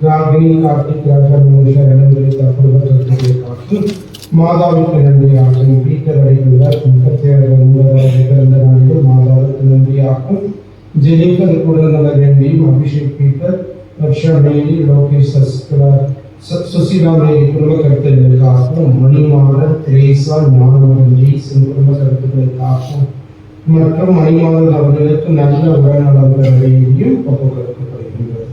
ராகினி, கார்த்திக், ராஜா, மனுஷா இடங்களில் குடும்ப கருத்துக்களுக்காகவும் மாதாவுக்கு நன்றியாகும். பீட்டர் அடிகளுவர் 37 பிறந்த நாளில் மாதாவுக்கு நன்றியாகும். ஜெனிஃபர் உடல்நல வேண்டியும், அபிஷேக் பீட்டர், வர்ஷா மேரி, லோகேஷ் சுசிலா மேரி குடும்ப கருத்துக்களுக்காகவும், மணிமாறன், திரேசா, ஞானமரன் ஜெய்சன் குடும்ப கருத்துக்களுக்காகவும் மற்றும் மணிமாறன் அவர்களுக்கு நல்ல உடல்நலம் பெற வேண்டியும் ஒப்புக் கொடுக்கப்படுகின்றது.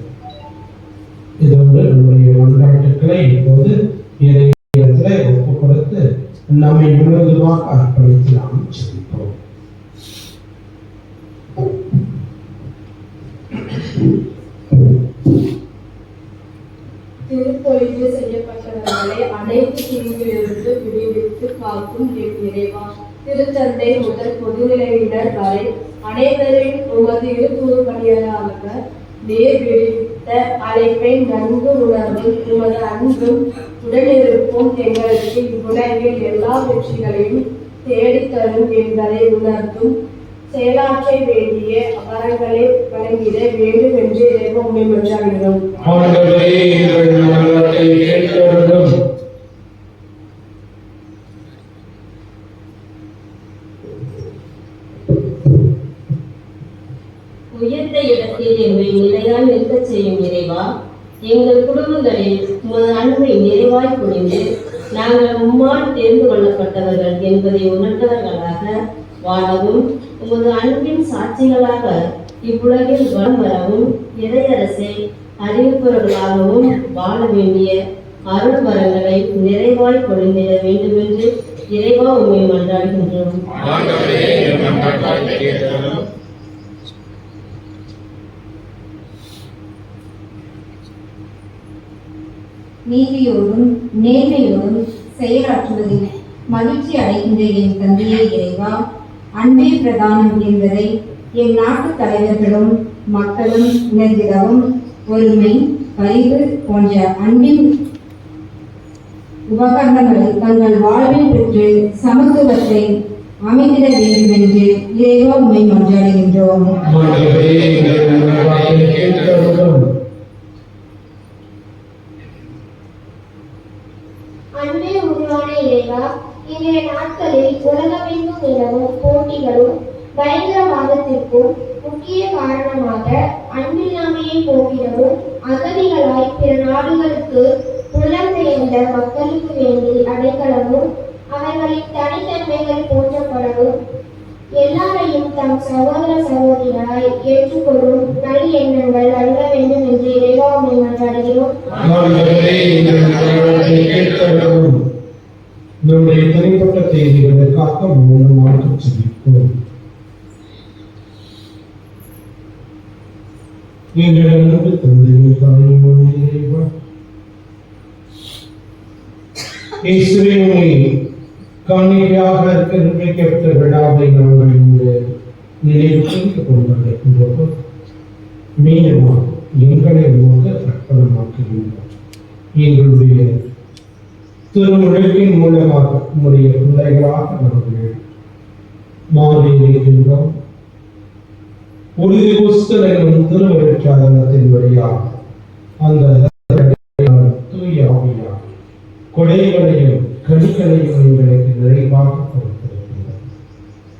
இதோடு நம்முடைய வழிபாட்டுக்களை இப்போது ஒப்புக் கொடுத்து நம்மை முழுவதுமாக அர்ப்பணித்து நாம் செல்வோம். திருப்பொழிவு செய்யப்பட்டவர்களை அனைத்து தீங்கிலிருந்து விடுவித்து காக்கும் இறைவா, திருத்தந்தை முதல் பொதுநிலையினர் வரை அனைவரின் உமது இருபணியராக நேர் விடுத்த அழைப்பை நன்கு உணர்ந்து உமது அன்பும் உடனிருப்பும் எங்களுக்கு இவ்வுலகில் எல்லா வெற்றிகளையும் தேடித்தரும் என்பதை உணர்ந்தும் செயலாற்ற வேண்டிய வரங்களை வழங்கிட வேண்டும் என்று இறைவா உம்மை மன்றாடுகிறோம். ஆண்டவரே, எங்கள் மன்றாட்டை கேட்டருளும். உயர்ந்த இடத்தில் எங்களை நிலையாய் நிற்கச் செய்யும் இறைவா, எங்கள் குடும்பங்களில் உமது அன்பை நிறைவாய் புரிந்து நாங்கள் உம்மால் தேர்ந்து கொள்ளப்பட்டவர்கள் என்பதை உணர்ந்தவர்களாக வாழவும், உமது அன்பின் சாட்சிகளாக இவ்வுலகில் வலம் வரவும், இறையரசை அறிவிப்பவர்களாகவும் வாழ வேண்டிய அருள் வரங்களை நிறைவாய் பொழிந்திட வேண்டுமென்று இறைவா உம்மை மன்றாடுகின்றோம். நீதியோடும் நேர்மையோடும் செயலாற்றுவதில் மகிழ்ச்சி அடைகின்ற என் தந்தையே இறைவா, அன்பே பிரதானம் என்பதை என் நாட்டு தலைவர்களும் மக்களும் உணர்ந்திடவும், ஒருமை, பரிவு போன்ற அன்பின் உபகரணங்களை தங்கள் வாழ்வில் பெற்று சமத்துவத்தை அமைந்திட வேண்டும் என்று இறைவா உம்மை மன்றாடுகின்றோம். ஆண்டவரே, எங்கள் மன்றாட்டை கேட்டருளும். அன்பே உருவான இறைவா, இன்றைய நாட்களில் உலகமெங்கும் நிலவும் போட்டிகளும் பயங்கரவாதத்திற்கும் முக்கிய காரணமாக அன்பில்லாமையை போக்கிடவும், அகதிகளாய் பிற நாடுகளுக்கு புலம்பெயர்ந்த மக்களுக்கு வேண்டி அடைக்கலமும் அவர்களின் தனித்தன்மைகள் போற்றப்படவும், எல்லாரையும் தம் சகோதர சகோதரிகளாய் ஏற்றுக்கொள்ளும் நல் எண்ணங்கள் அருள வேண்டும் என்று இறைவா உம்மை மன்றாடுகிறோம். ஆண்டவரே, எங்கள் மன்றாட்டை கேட்டருளும். நம்முடைய தனிப்பட்ட தேவைகளுக்காக மூலமாக ஜெபிப்போம். எங்கள் அன்பு தந்தையே, தாயே, இறைவா, இயேசுவே, உம்மை காணிக்கையாக நிர்ணயிக்கப்பட்ட விழாவை நாங்கள் இங்கு நினைவு செய்து கொண்டிருக்கின்றோம். மீனமாக எங்களை உமக்கு அர்ப்பணமாக்குகின்றோம். எங்களுடைய திருமுழுக்கின் மூலமாக உம்முடைய பிள்ளைகளாக நாங்கள் மாறியிருக்கின்றோம். உறுதி புஸ்தகம் திருவருட்சாதனத்தின் வழியாக அந்த தூய ஆவியார் கொடைகளையும் கனிகளையும் எங்களுக்கு நிறைவாக கொடுத்திருக்கிறார்.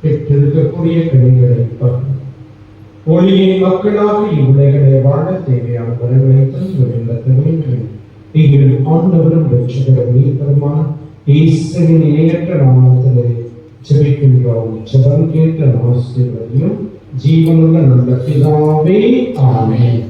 பெற்றிருக்கக்கூடிய கனிகளை ஒளியின் மக்களாக இவ்வுலகளை வாழ தேவையான வளங்களை தந்து எங்கள் ஆண்டவரும் ரட்சகரும் மீட்பருமான இயேசுவின் இணையற்ற நாமத்திலே ஜெபிக்கின்றோம். ஜெபம் கேட்ட ஆசீர்வதியும் ஜீவனுள்ள நல்ல பிதாவே, ஆமென்.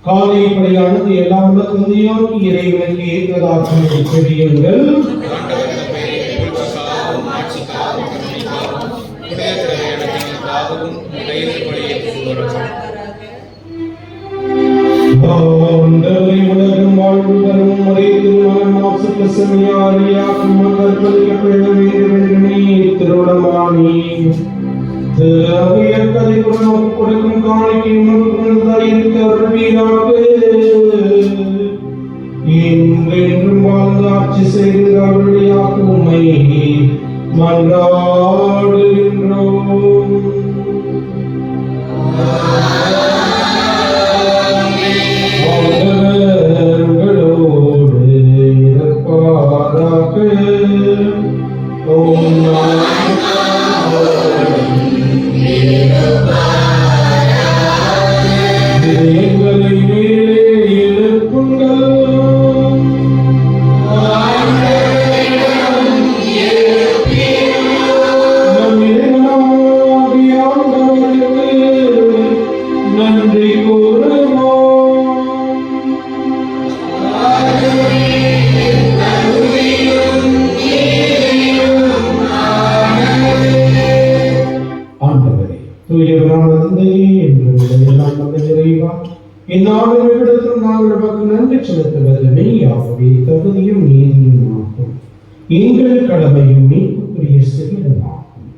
காலைப்படையானது எல்லாம் உள்ள தந்தையாகி இறைவனுக்கு ஏற்றதாக செய்யுங்கள். ஆண்டவரே, உலகம் வாழ்வு தரும் முறை திருமணம் மாசுக்கு செமையாரியாக்கும் மக்கள் பலிக்கப்பட வேண்டும் என்று நீ திருவிடமானி கதை கொடுக்கும் காணிக்கை இருக்க வருவீராக. என்றென்றும் வாழ்ந்து ஆட்சி செய்கிறார்கள் உண்மை மன்றாடுகின்றோம். உங்களோடு இருப்பாராக. எங்களை மேலே எழுப்புங்கள். நம் இறைவனாகிய ஆண்டவருக்கு நன்றி கூறுவோம். ஆண்டவரே, தூயவரான தந்தையே, எல்லாம் வந்த இறைவா, இந்நாடு விடத்தில் நாங்கள் நமக்கு நன்றி செலுத்துவது மெய்யாகவே தகுதியும் நீதியும் ஆகும். எங்கள் கடமையும் மீட்புக்குரிய செயலுமாகும்.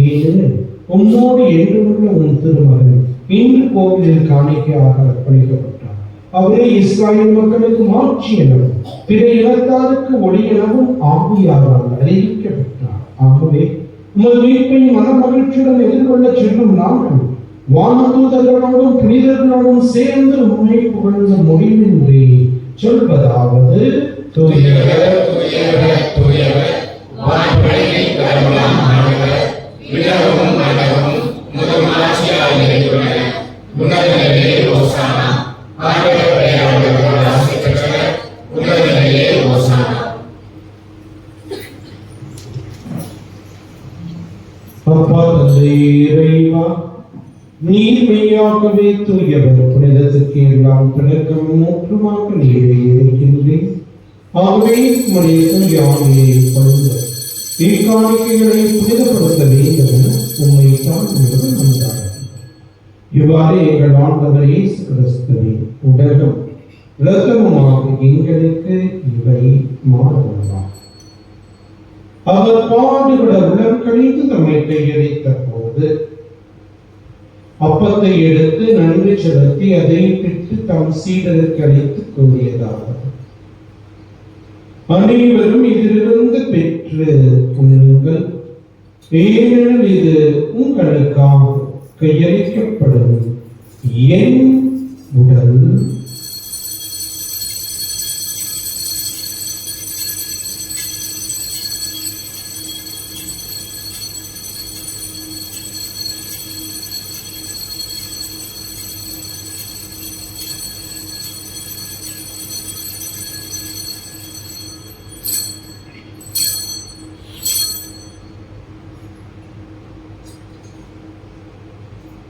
ஏனெனில் உம்மோடு என்றுமுள்ள உன் திருமகன் இன்று கோவிலில் காணிக்கையாக அர்ப்பணிக்கப்பட்டார். அவரே இஸ்ராயேல் மக்களுக்கு மாட்சி எனவும் பிற இனத்தாருக்கு ஒளி எனவும் ஆவியாரால் அறிவிக்கப்பட்டார். ஆகவே உமது மீட்பை மனமகிழ்ச்சியுடன் எதிர்கொள்ள செல்லும் நாங்கள் வானதூதர்களோடும் புனிதர்களோடும் சேர்ந்து உண்மை புகழ்ந்த முடிவின்றி சொல்வதாவது: தூயவர், தூயவர், தூயவர், வான்படைகளின் கடவுளாம் ஆண்டவர், விண்ணகமும் மண்டபமும் உமது ஆட்சியால் நிறைந்துள்ளன. உன்னதங்களிலே ஓசானா. ஆண்டவரே, ஆண்டவரே, ஆசி பெற்றவர், உன்னதங்களிலே ஓசானா. அப்பா தந்தை இறைவா, நீர் மெய்யாகவே தூயவர், புனிதத்துக்கு எல்லாம் பிறக்கும் மூற்றுமாக நீரை இருக்கின்றேன். ஆகவே உம்முடைய தூய ஆவியை பொழுது இக்காணிக்கைகளை புனிதப்படுத்த வேண்டும் என உம்மை தான் மன்றாடுகிறோம். இவ்வாறு எங்கள் ஆண்டவர் இயேசு கிறிஸ்துவின் உடலும் இரத்தமுமாக எங்களுக்கு இவை மாறுவதாம். அவர் பாடுபட உடல் கழித்து தம்மை கையளித்த போது அப்பத்தை எடுத்து நன்றி செலுத்தி அதை பிட்டு தம் சீடருக்கு அளித்து கூறியதாவது: அனைவரும் இதிலிருந்து பெற்று உண்ணுங்கள், ஏனெனில் இது உங்களுக்காக கையளிக்கப்படும் என் உடல்.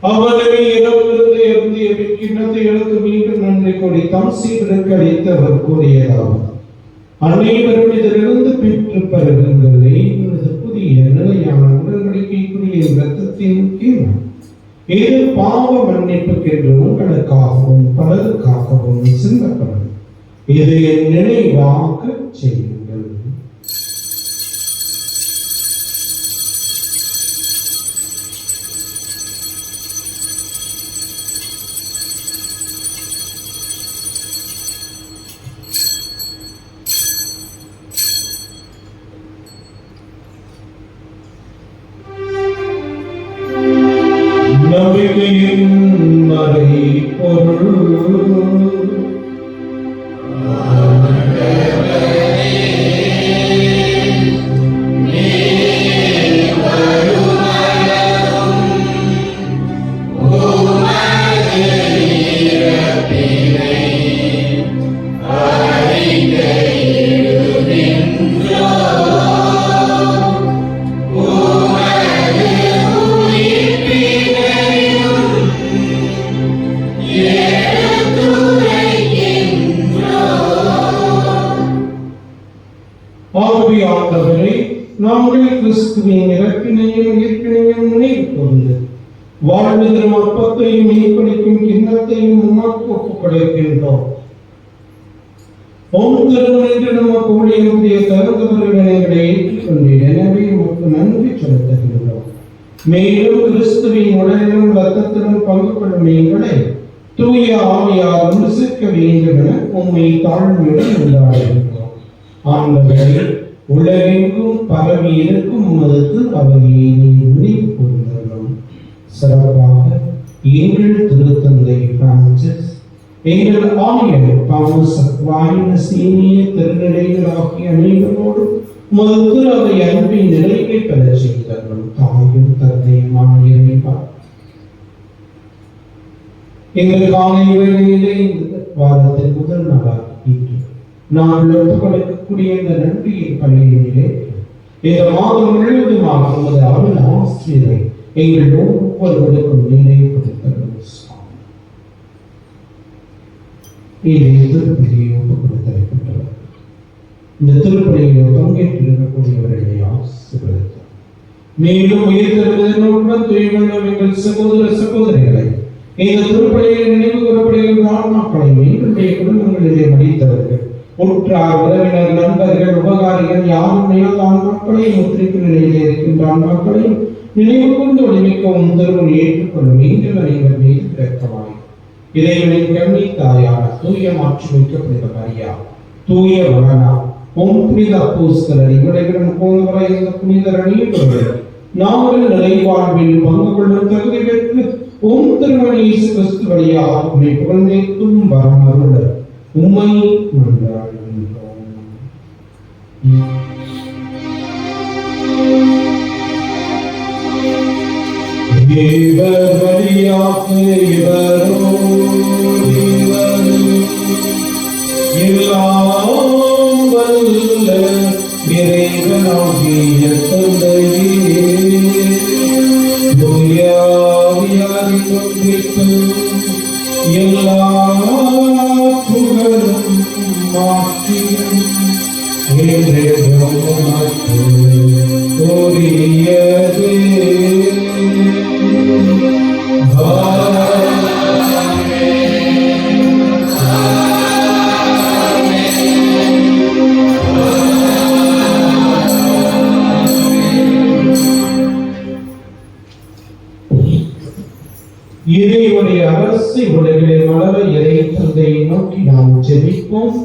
அவனை இரவிலிருந்து எழுதிய கிண்ணத்தை எடுத்து மீண்டும் நன்றி கூறி தம் சீடருக்கு அளித்தவர் கூறியதாவது: அனைவரும் இதிலிருந்து பெற்று பருகுங்கள், இது புதிய நிலையான உடன்படிக்கைக்குரிய இரத்தத்தின் கீழ். இது பாவ மன்னிப்புக்கென்று உங்களுக்காகவும் பலருக்காகவும் சிந்தப்படும். இதை நினைவாக செய்யுங்கள். நம்பிக்கையின் மறைபொருள் நாங்கள் கிறிஸ்துவின் இறப்பினையும் உயிர்ப்பினையும் நினைவு கூர்ந்து வாழ்வு தரும் அப்பத்தையும் மீன்பளிக்கும் கிண்ணத்தையும் உமக்கு ஒப்புக் கொடுக்கின்றோம். என்று நமக்கு ஊழியனுடைய தகுந்தவர்களை ஏற்றுக்கொண்டீர். எனவே உமக்கு நன்றி செலுத்துகின்றோம். மேலும் கிறிஸ்துவின் உடலிலும் இரத்தத்திலும் பங்கு கொள்ளும் எங்களை தூய ஆவியார் ஒன்று சேர்க்க வேண்டும் என உம்மை தாழ்மையுடன் கொண்டாடுகின்றோம். ஆண்டவரே, உலகெங்கும் பரவி இருக்கும் உமது திருப்பலியை நீர் நினைவு கூர்ந்தருளும். சிறப்பாக எங்கள் திருத்தந்தை பிரான்சிஸ், எங்கள் ஆயர் தாமஸ் அக்வாயினஸ் சீனிய திருநிலைகள் ஆகிய அனைவரோடு உமது திரு அவை அன்பின் நிலையை பெறச் செய்தருளும். தாயும் தந்தையும் இறைவா, எங்களுக்கான இவர்களிலே இந்த வாரத்தின் முதல் நாளாக நாங்கள் ஒப்புக்கொடுக்கக்கூடிய இந்த நன்றியின் பணியிலே இந்த மாதம் முழுவதுமாக உமது அருள் ஆசிரியரை எங்கள் ஒவ்வொருவருக்கும் நினைவுபடுத்தலும் திருப்பதியை ஒப்புக்கொடுத்திருக்கின்றனர். இந்த திருப்பதியில் பங்கேற்றிருக்கக்கூடியவர்களை ஆசீர்வதித்தார். மேலும் உயிர் தருவதனுடன் தூய்மையுள்ள எங்கள் சகோதர சகோதரிகளை இந்த திருப்பலியில் நினைவு கூறப்படுகின்ற ஆன்மாக்களை எங்களுடைய குடும்பங்களிலே மடித்தவர்கள், உற்றார், உறவினர், நண்பர்கள், உபகாரிகள் யாரும் நினைவு ஆன்மாக்களையும் ஒத்திருக்கும் நிலையிலே இருக்கின்ற ஆன்மாக்களையும் நினைவு கொண்டு ஒளிமிக்கவும் திருவன் ஏற்றுக்கொள்ளும் எங்கள் அனைவர் மீது இரக்கமாய் இறைவனின் கண்ணி தாயான தூய மாட்சிமிக்க புனித மரியா, தூய வளனா, புனித அப்போஸ்தலர் இவர்களுடன் போன்றவரை இந்த புனிதர் அணியப்படுவர் நாங்கள் நிறைவாழ்வில் பங்கு கொள்ளும் தகுதி பெற்று திருமணி இயேசு கிறிஸ்து வழியாக உம்மை புகழ்ந்தேத்தும் வரமருள உம்மை மன்றாடுகின்றோம். இவர் வழியாக எல்லாம் வல்ல இறைவனாகிய தந்தையே, தூயாவியாரின் ஒன்றிப்பு எல்லா புகழும் மாற்றியும் என்றென்றும் உமக்கு உரியதே. இறைவனுடைய அரசை உலகிலே வளர இறை தந்தையை நோக்கி நாம் ஜெபிப்போம்.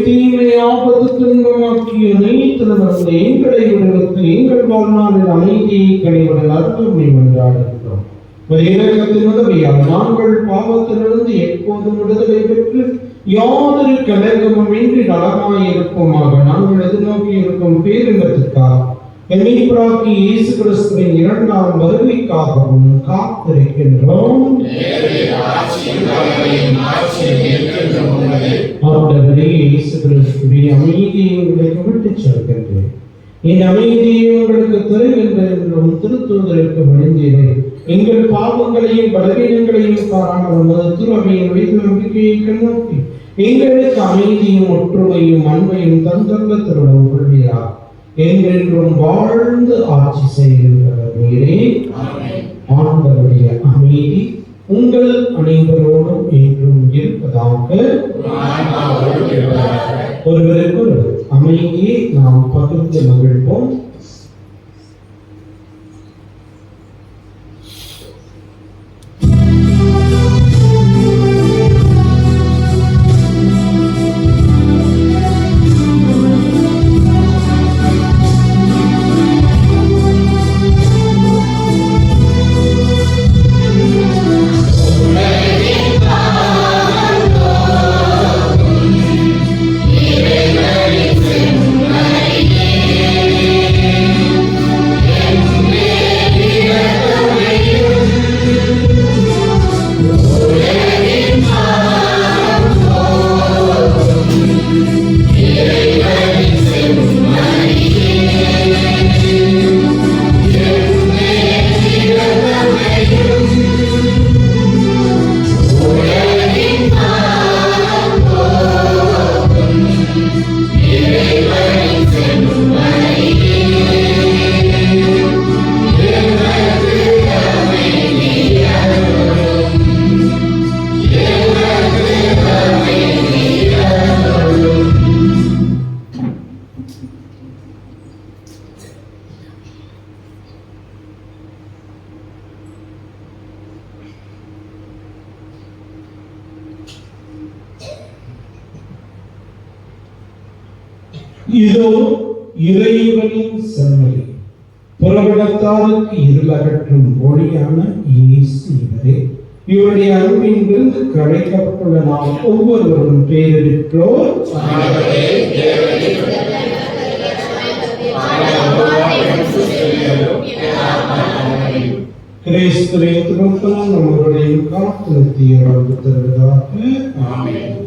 தீமை ஆபத்து துன்பமாக்கிய நீத்திலிருந்து எங்களை விடுவித்து எங்கள் வாழ்நாளில் அமைதியை கனிவுடன் அருள்மை மன்றாடுகின்றோம். இரக்கத்தின் உதவியால் நாங்கள் பாவத்திலிருந்து எப்போதும் விடுதலை பெற்று யாதொரு கலங்கமும் இன்றி நலமாயிருப்போமாக. நாங்கள் எதிர்நோக்கி இருக்கும் பேரின்பத்திற்காக மீட்பராகிய இயேசு கிறிஸ்துவின் இரண்டாம் வருகைக்காகவும் காத்திருக்கின்றோம். ஆண்டவரே, இயேசு கிறிஸ்துவின் அமைதியை உங்களுக்கு விட்டுச் செல்கின்றேன். என் அமைதியை உங்களுக்கு தருகின்றேன் என்றும் திருத்தூதருக்கு வழங்கினேன். எங்கள் பாவங்களையும் பலவீனங்களையும் பாராமல் திருவையின் மீது நம்பிக்கையை கண்ணோக்கி எங்களுக்கு அமைதியும் ஒற்றுமையும் அன்பையும் தந்தங்க திருடம் கொள்வீரார். என்றென்றும் வாழ்ந்து ஆட்சி செய்கின்றவர் நீரே. ஆண்டவருடைய அமைதி உங்கள் அனைவரோடும் என்றும் இருப்பதாக. ஒருவருக்கு அமைதியை நாம் பகிர்ந்து மகிழ்வோம். Amen. இதோ இறைவனின் செம்மறி, புறவிடத்தாருக்கு இருளகற்றும் ஒளியான இயேசு இவரே. இவருடைய அன்பின் விருந்து கிடைக்கப்பட்டுள்ள நாம் ஒவ்வொருவரும் பேரிட்டோர் கிறிஸ்துவின் திருப்பம் நம்மளுடைய காலத்திய வாழ்வு தருவதாக. ஆமென்.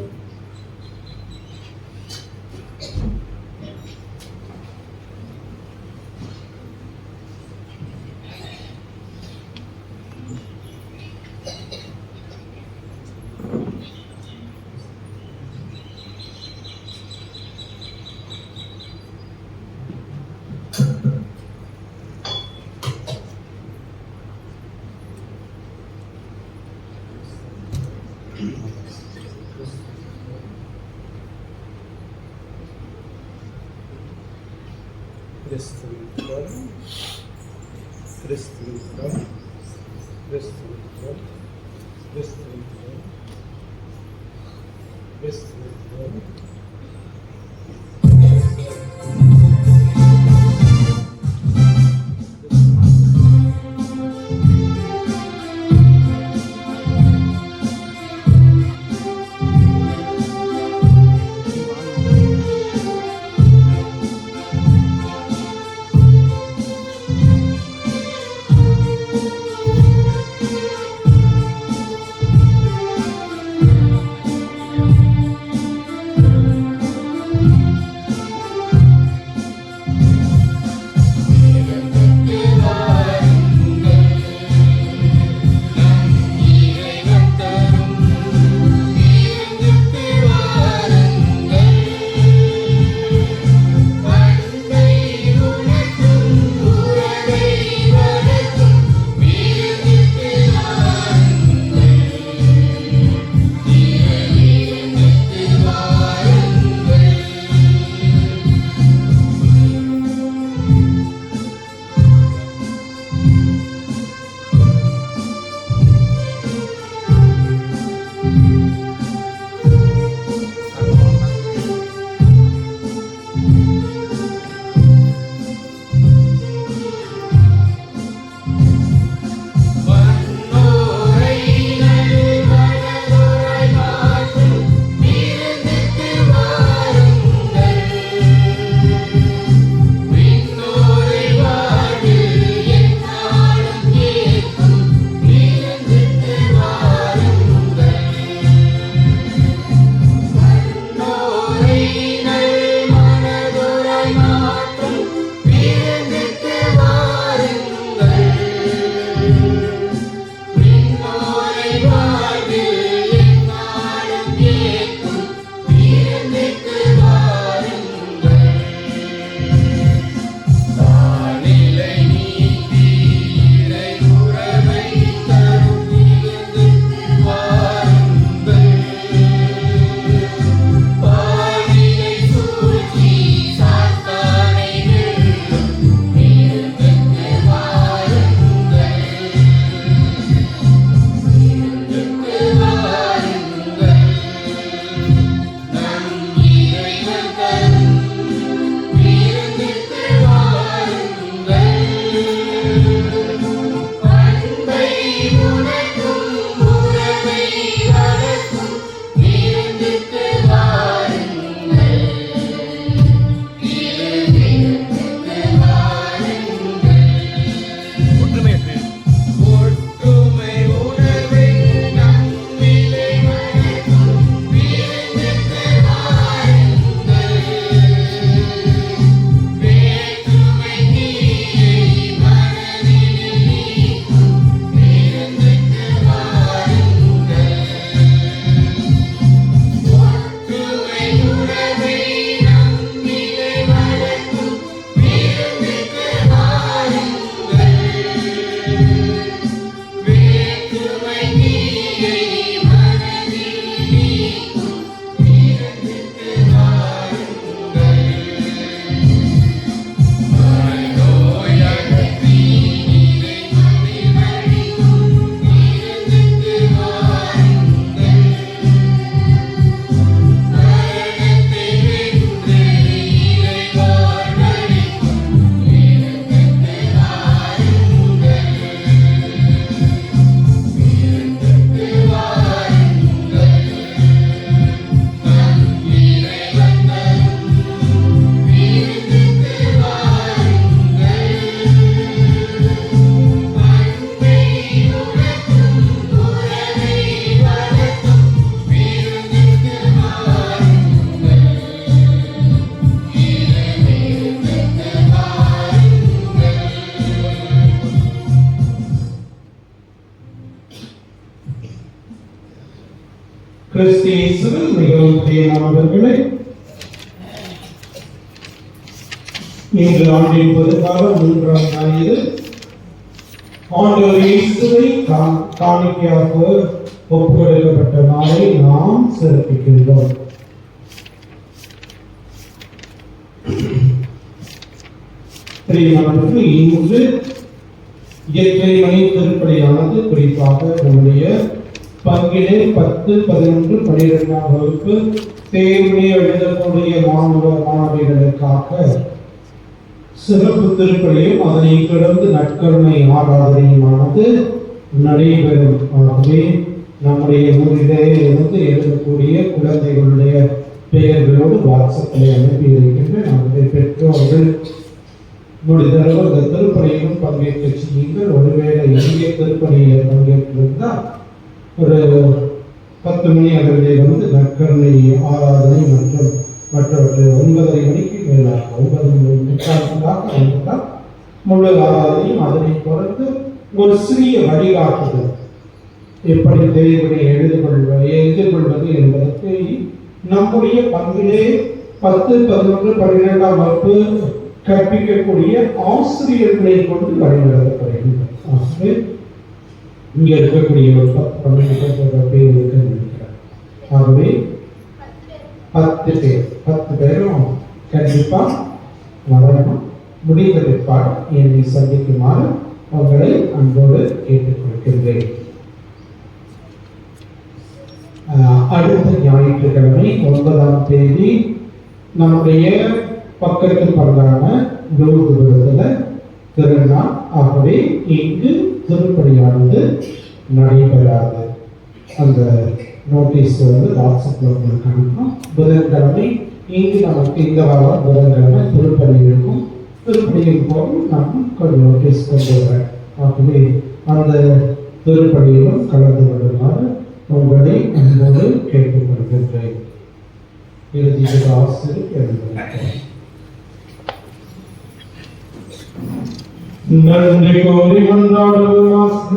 அவர்களே, இன்று ஆண்டின் பொதுவாக 3ஆம் ஞாயிறு ஆண்டவர் இயேசுவை காணிக்கையாக ஒப்புக்கொடுக்கப்பட்ட நாளை நாம் சிறப்பிக்கின்றோம். பிரியமானவர்களே, இன்று இயற்கை மணி திருப்பலியானது குறிப்பாக நம்முடைய பங்கிலே 10, 11, 12ஆம் வகுப்பு தேர்வினை எழுதக்கூடிய மாணவிகளுக்காக சிறப்பு திருப்பலியும் அதனை தொடர்ந்து நற்கருணை ஆராதனையுமானது நடைபெறும். ஆகவே நம்முடைய ஊரிலே இருந்து எழுதக்கூடிய குழந்தைகளுடைய பெயர்களோடு வாட்ஸ்அப்பில் அனுப்பி இருக்கின்ற நம்முடைய பெற்றோர்கள் முடிந்தளவு அந்த திருப்பணியிலும் பங்கேற்க செய்யுங்கள். ஒருவேளை இந்திய திருப்பணியில் பங்கேற்றிருந்தால் ஒரு 10 மணி அளவிலே வந்து நற்கருணை ஆராதனை மற்றும் மற்றவற்றை 9:30 மணிக்கு மேலாக 9:30 முழு ஆராதனையும் அதனை தொடர்ந்து ஒரு சிறிய வழிகாட்டுதல் எப்படி தேர்வினை எதிர்கொள்வது என்பதற்கு நம்முடைய பங்கிலே 10, 11, 12ஆம் வகுப்பு கற்பிக்கக்கூடிய ஆசிரியர்களை கொண்டு வழிநடத்தப்படுகின்றன. ஆகவே இங்கே இருக்கக்கூடிய ஒரு 10-12 பேர் இருக்க நினைக்கிறார். ஆகவே 10 பேரும் கண்டிப்பா வரணும். முடிந்த பிற்பாடு என்னை சந்திக்குமாறு அவர்களை அன்போடு கேட்டுக்கொள்கின்றேன். அடுத்த ஞாயிற்றுக்கிழமை 9ஆம் தேதி நம்முடைய பக்கத்து பங்கான குருகுலத்தில் திருநாள். ஆகவே இங்கு திருப்பணியானது நடைபெறாது. அந்த நோட்டீஸ் வந்து வாட்ஸ்அப்பில் உங்களுக்கு அனுப்பும். புதன்கிழமை இங்கு நமக்கு இந்த வாரம் புதன்கிழமை திருப்பணி இருக்கும். திருப்பணியின் போது நாம் கொஞ்சம் நோட்டீஸ் கொண்டு வரேன். ஆகவே அந்த திருப்பணியிலும் கலந்து கொள்ளுமாறு உங்களை அன்போடு கேட்டுக்கொள்கின்றேன். இறுதியில் ஆசிரியர் எழுதுகிறேன். நன்றி கோரி மன்றாடுவோமாக.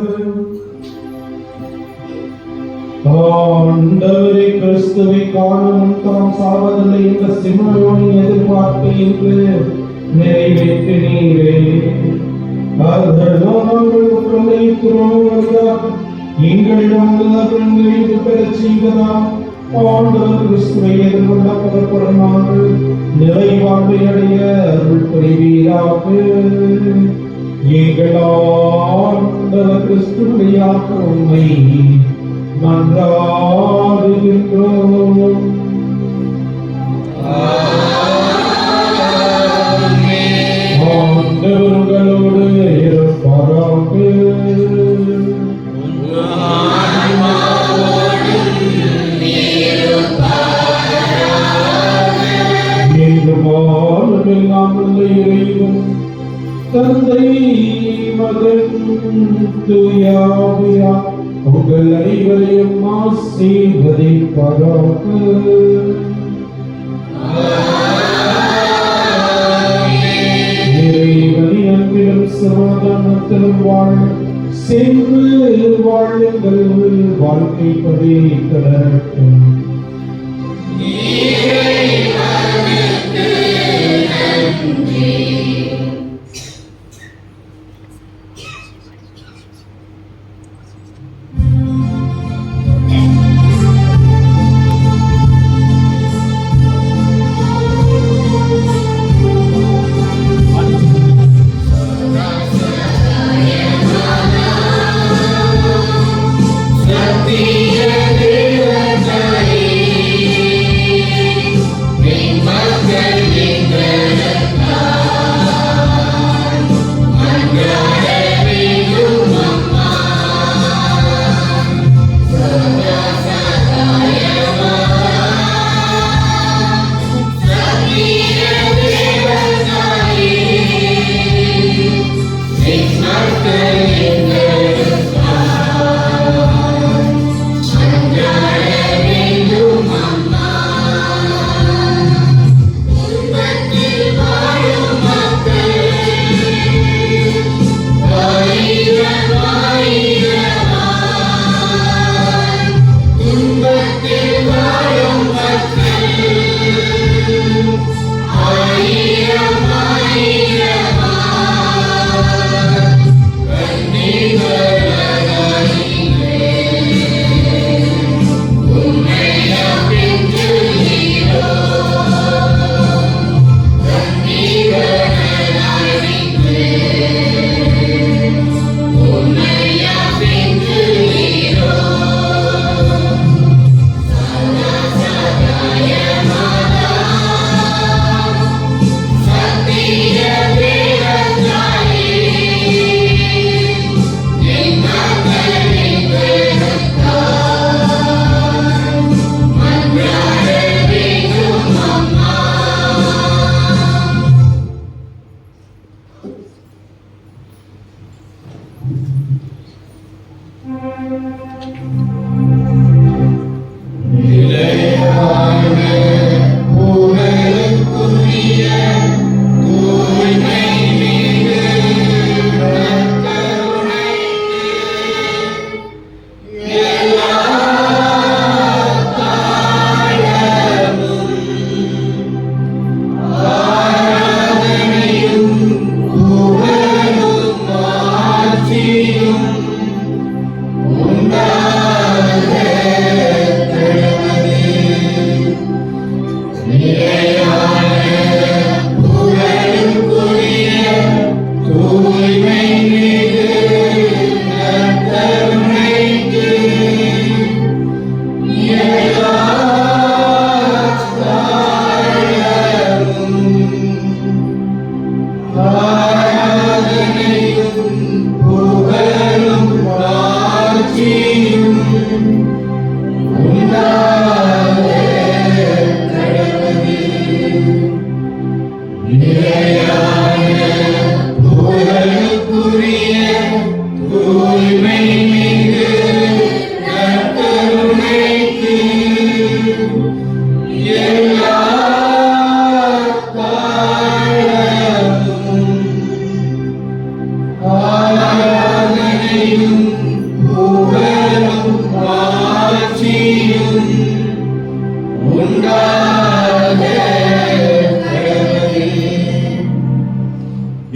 ஆண்டவரே, கிறிஸ்துவை காணும் தாம் சாவதில்லை என்ற சிமயோனின் எதிர்பார்ப்பை இன்று நிறைவேற்றினீரே. எங்களிடம் நிறைவு பெறச் செய்வதாம் ஆண்டவர் கிறிஸ்துவை எதிர்கொள்ள புறப்படும் நாங்கள் நிறைவாழ்வை அடைய அருள் புரிவீராக. எங்கள் ஆண்டவர் கிறிஸ்து வழியாக உம்மை மன்றாடுகின்றோம். ஆண்டவர் உங்களோடு இருப்பாராக. இறைவன் தந்தை மகன் தூய ஆவியார் உங்கள் அனைவரையும் ஆசீர்வதிப்பாராக. இறைவனின் அன்பிலும் சமாதானத்திலும் வாழ சென்று வாழுங்கள். வாழ்க்கை படி தொடரட்டும். Satiya Deva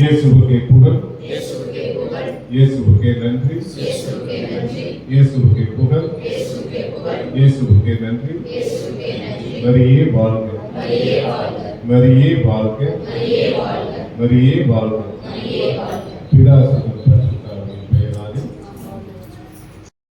இயேசுவுக்கே புகழ், இயேசுவுக்கே நன்றி, இயேசுவுக்கே புகழ், இயேசுவுக்கே நன்றி. மரியே வாழ்க, மரியே வாழ்க, மரியே வாழ்க. பிதா சுதன்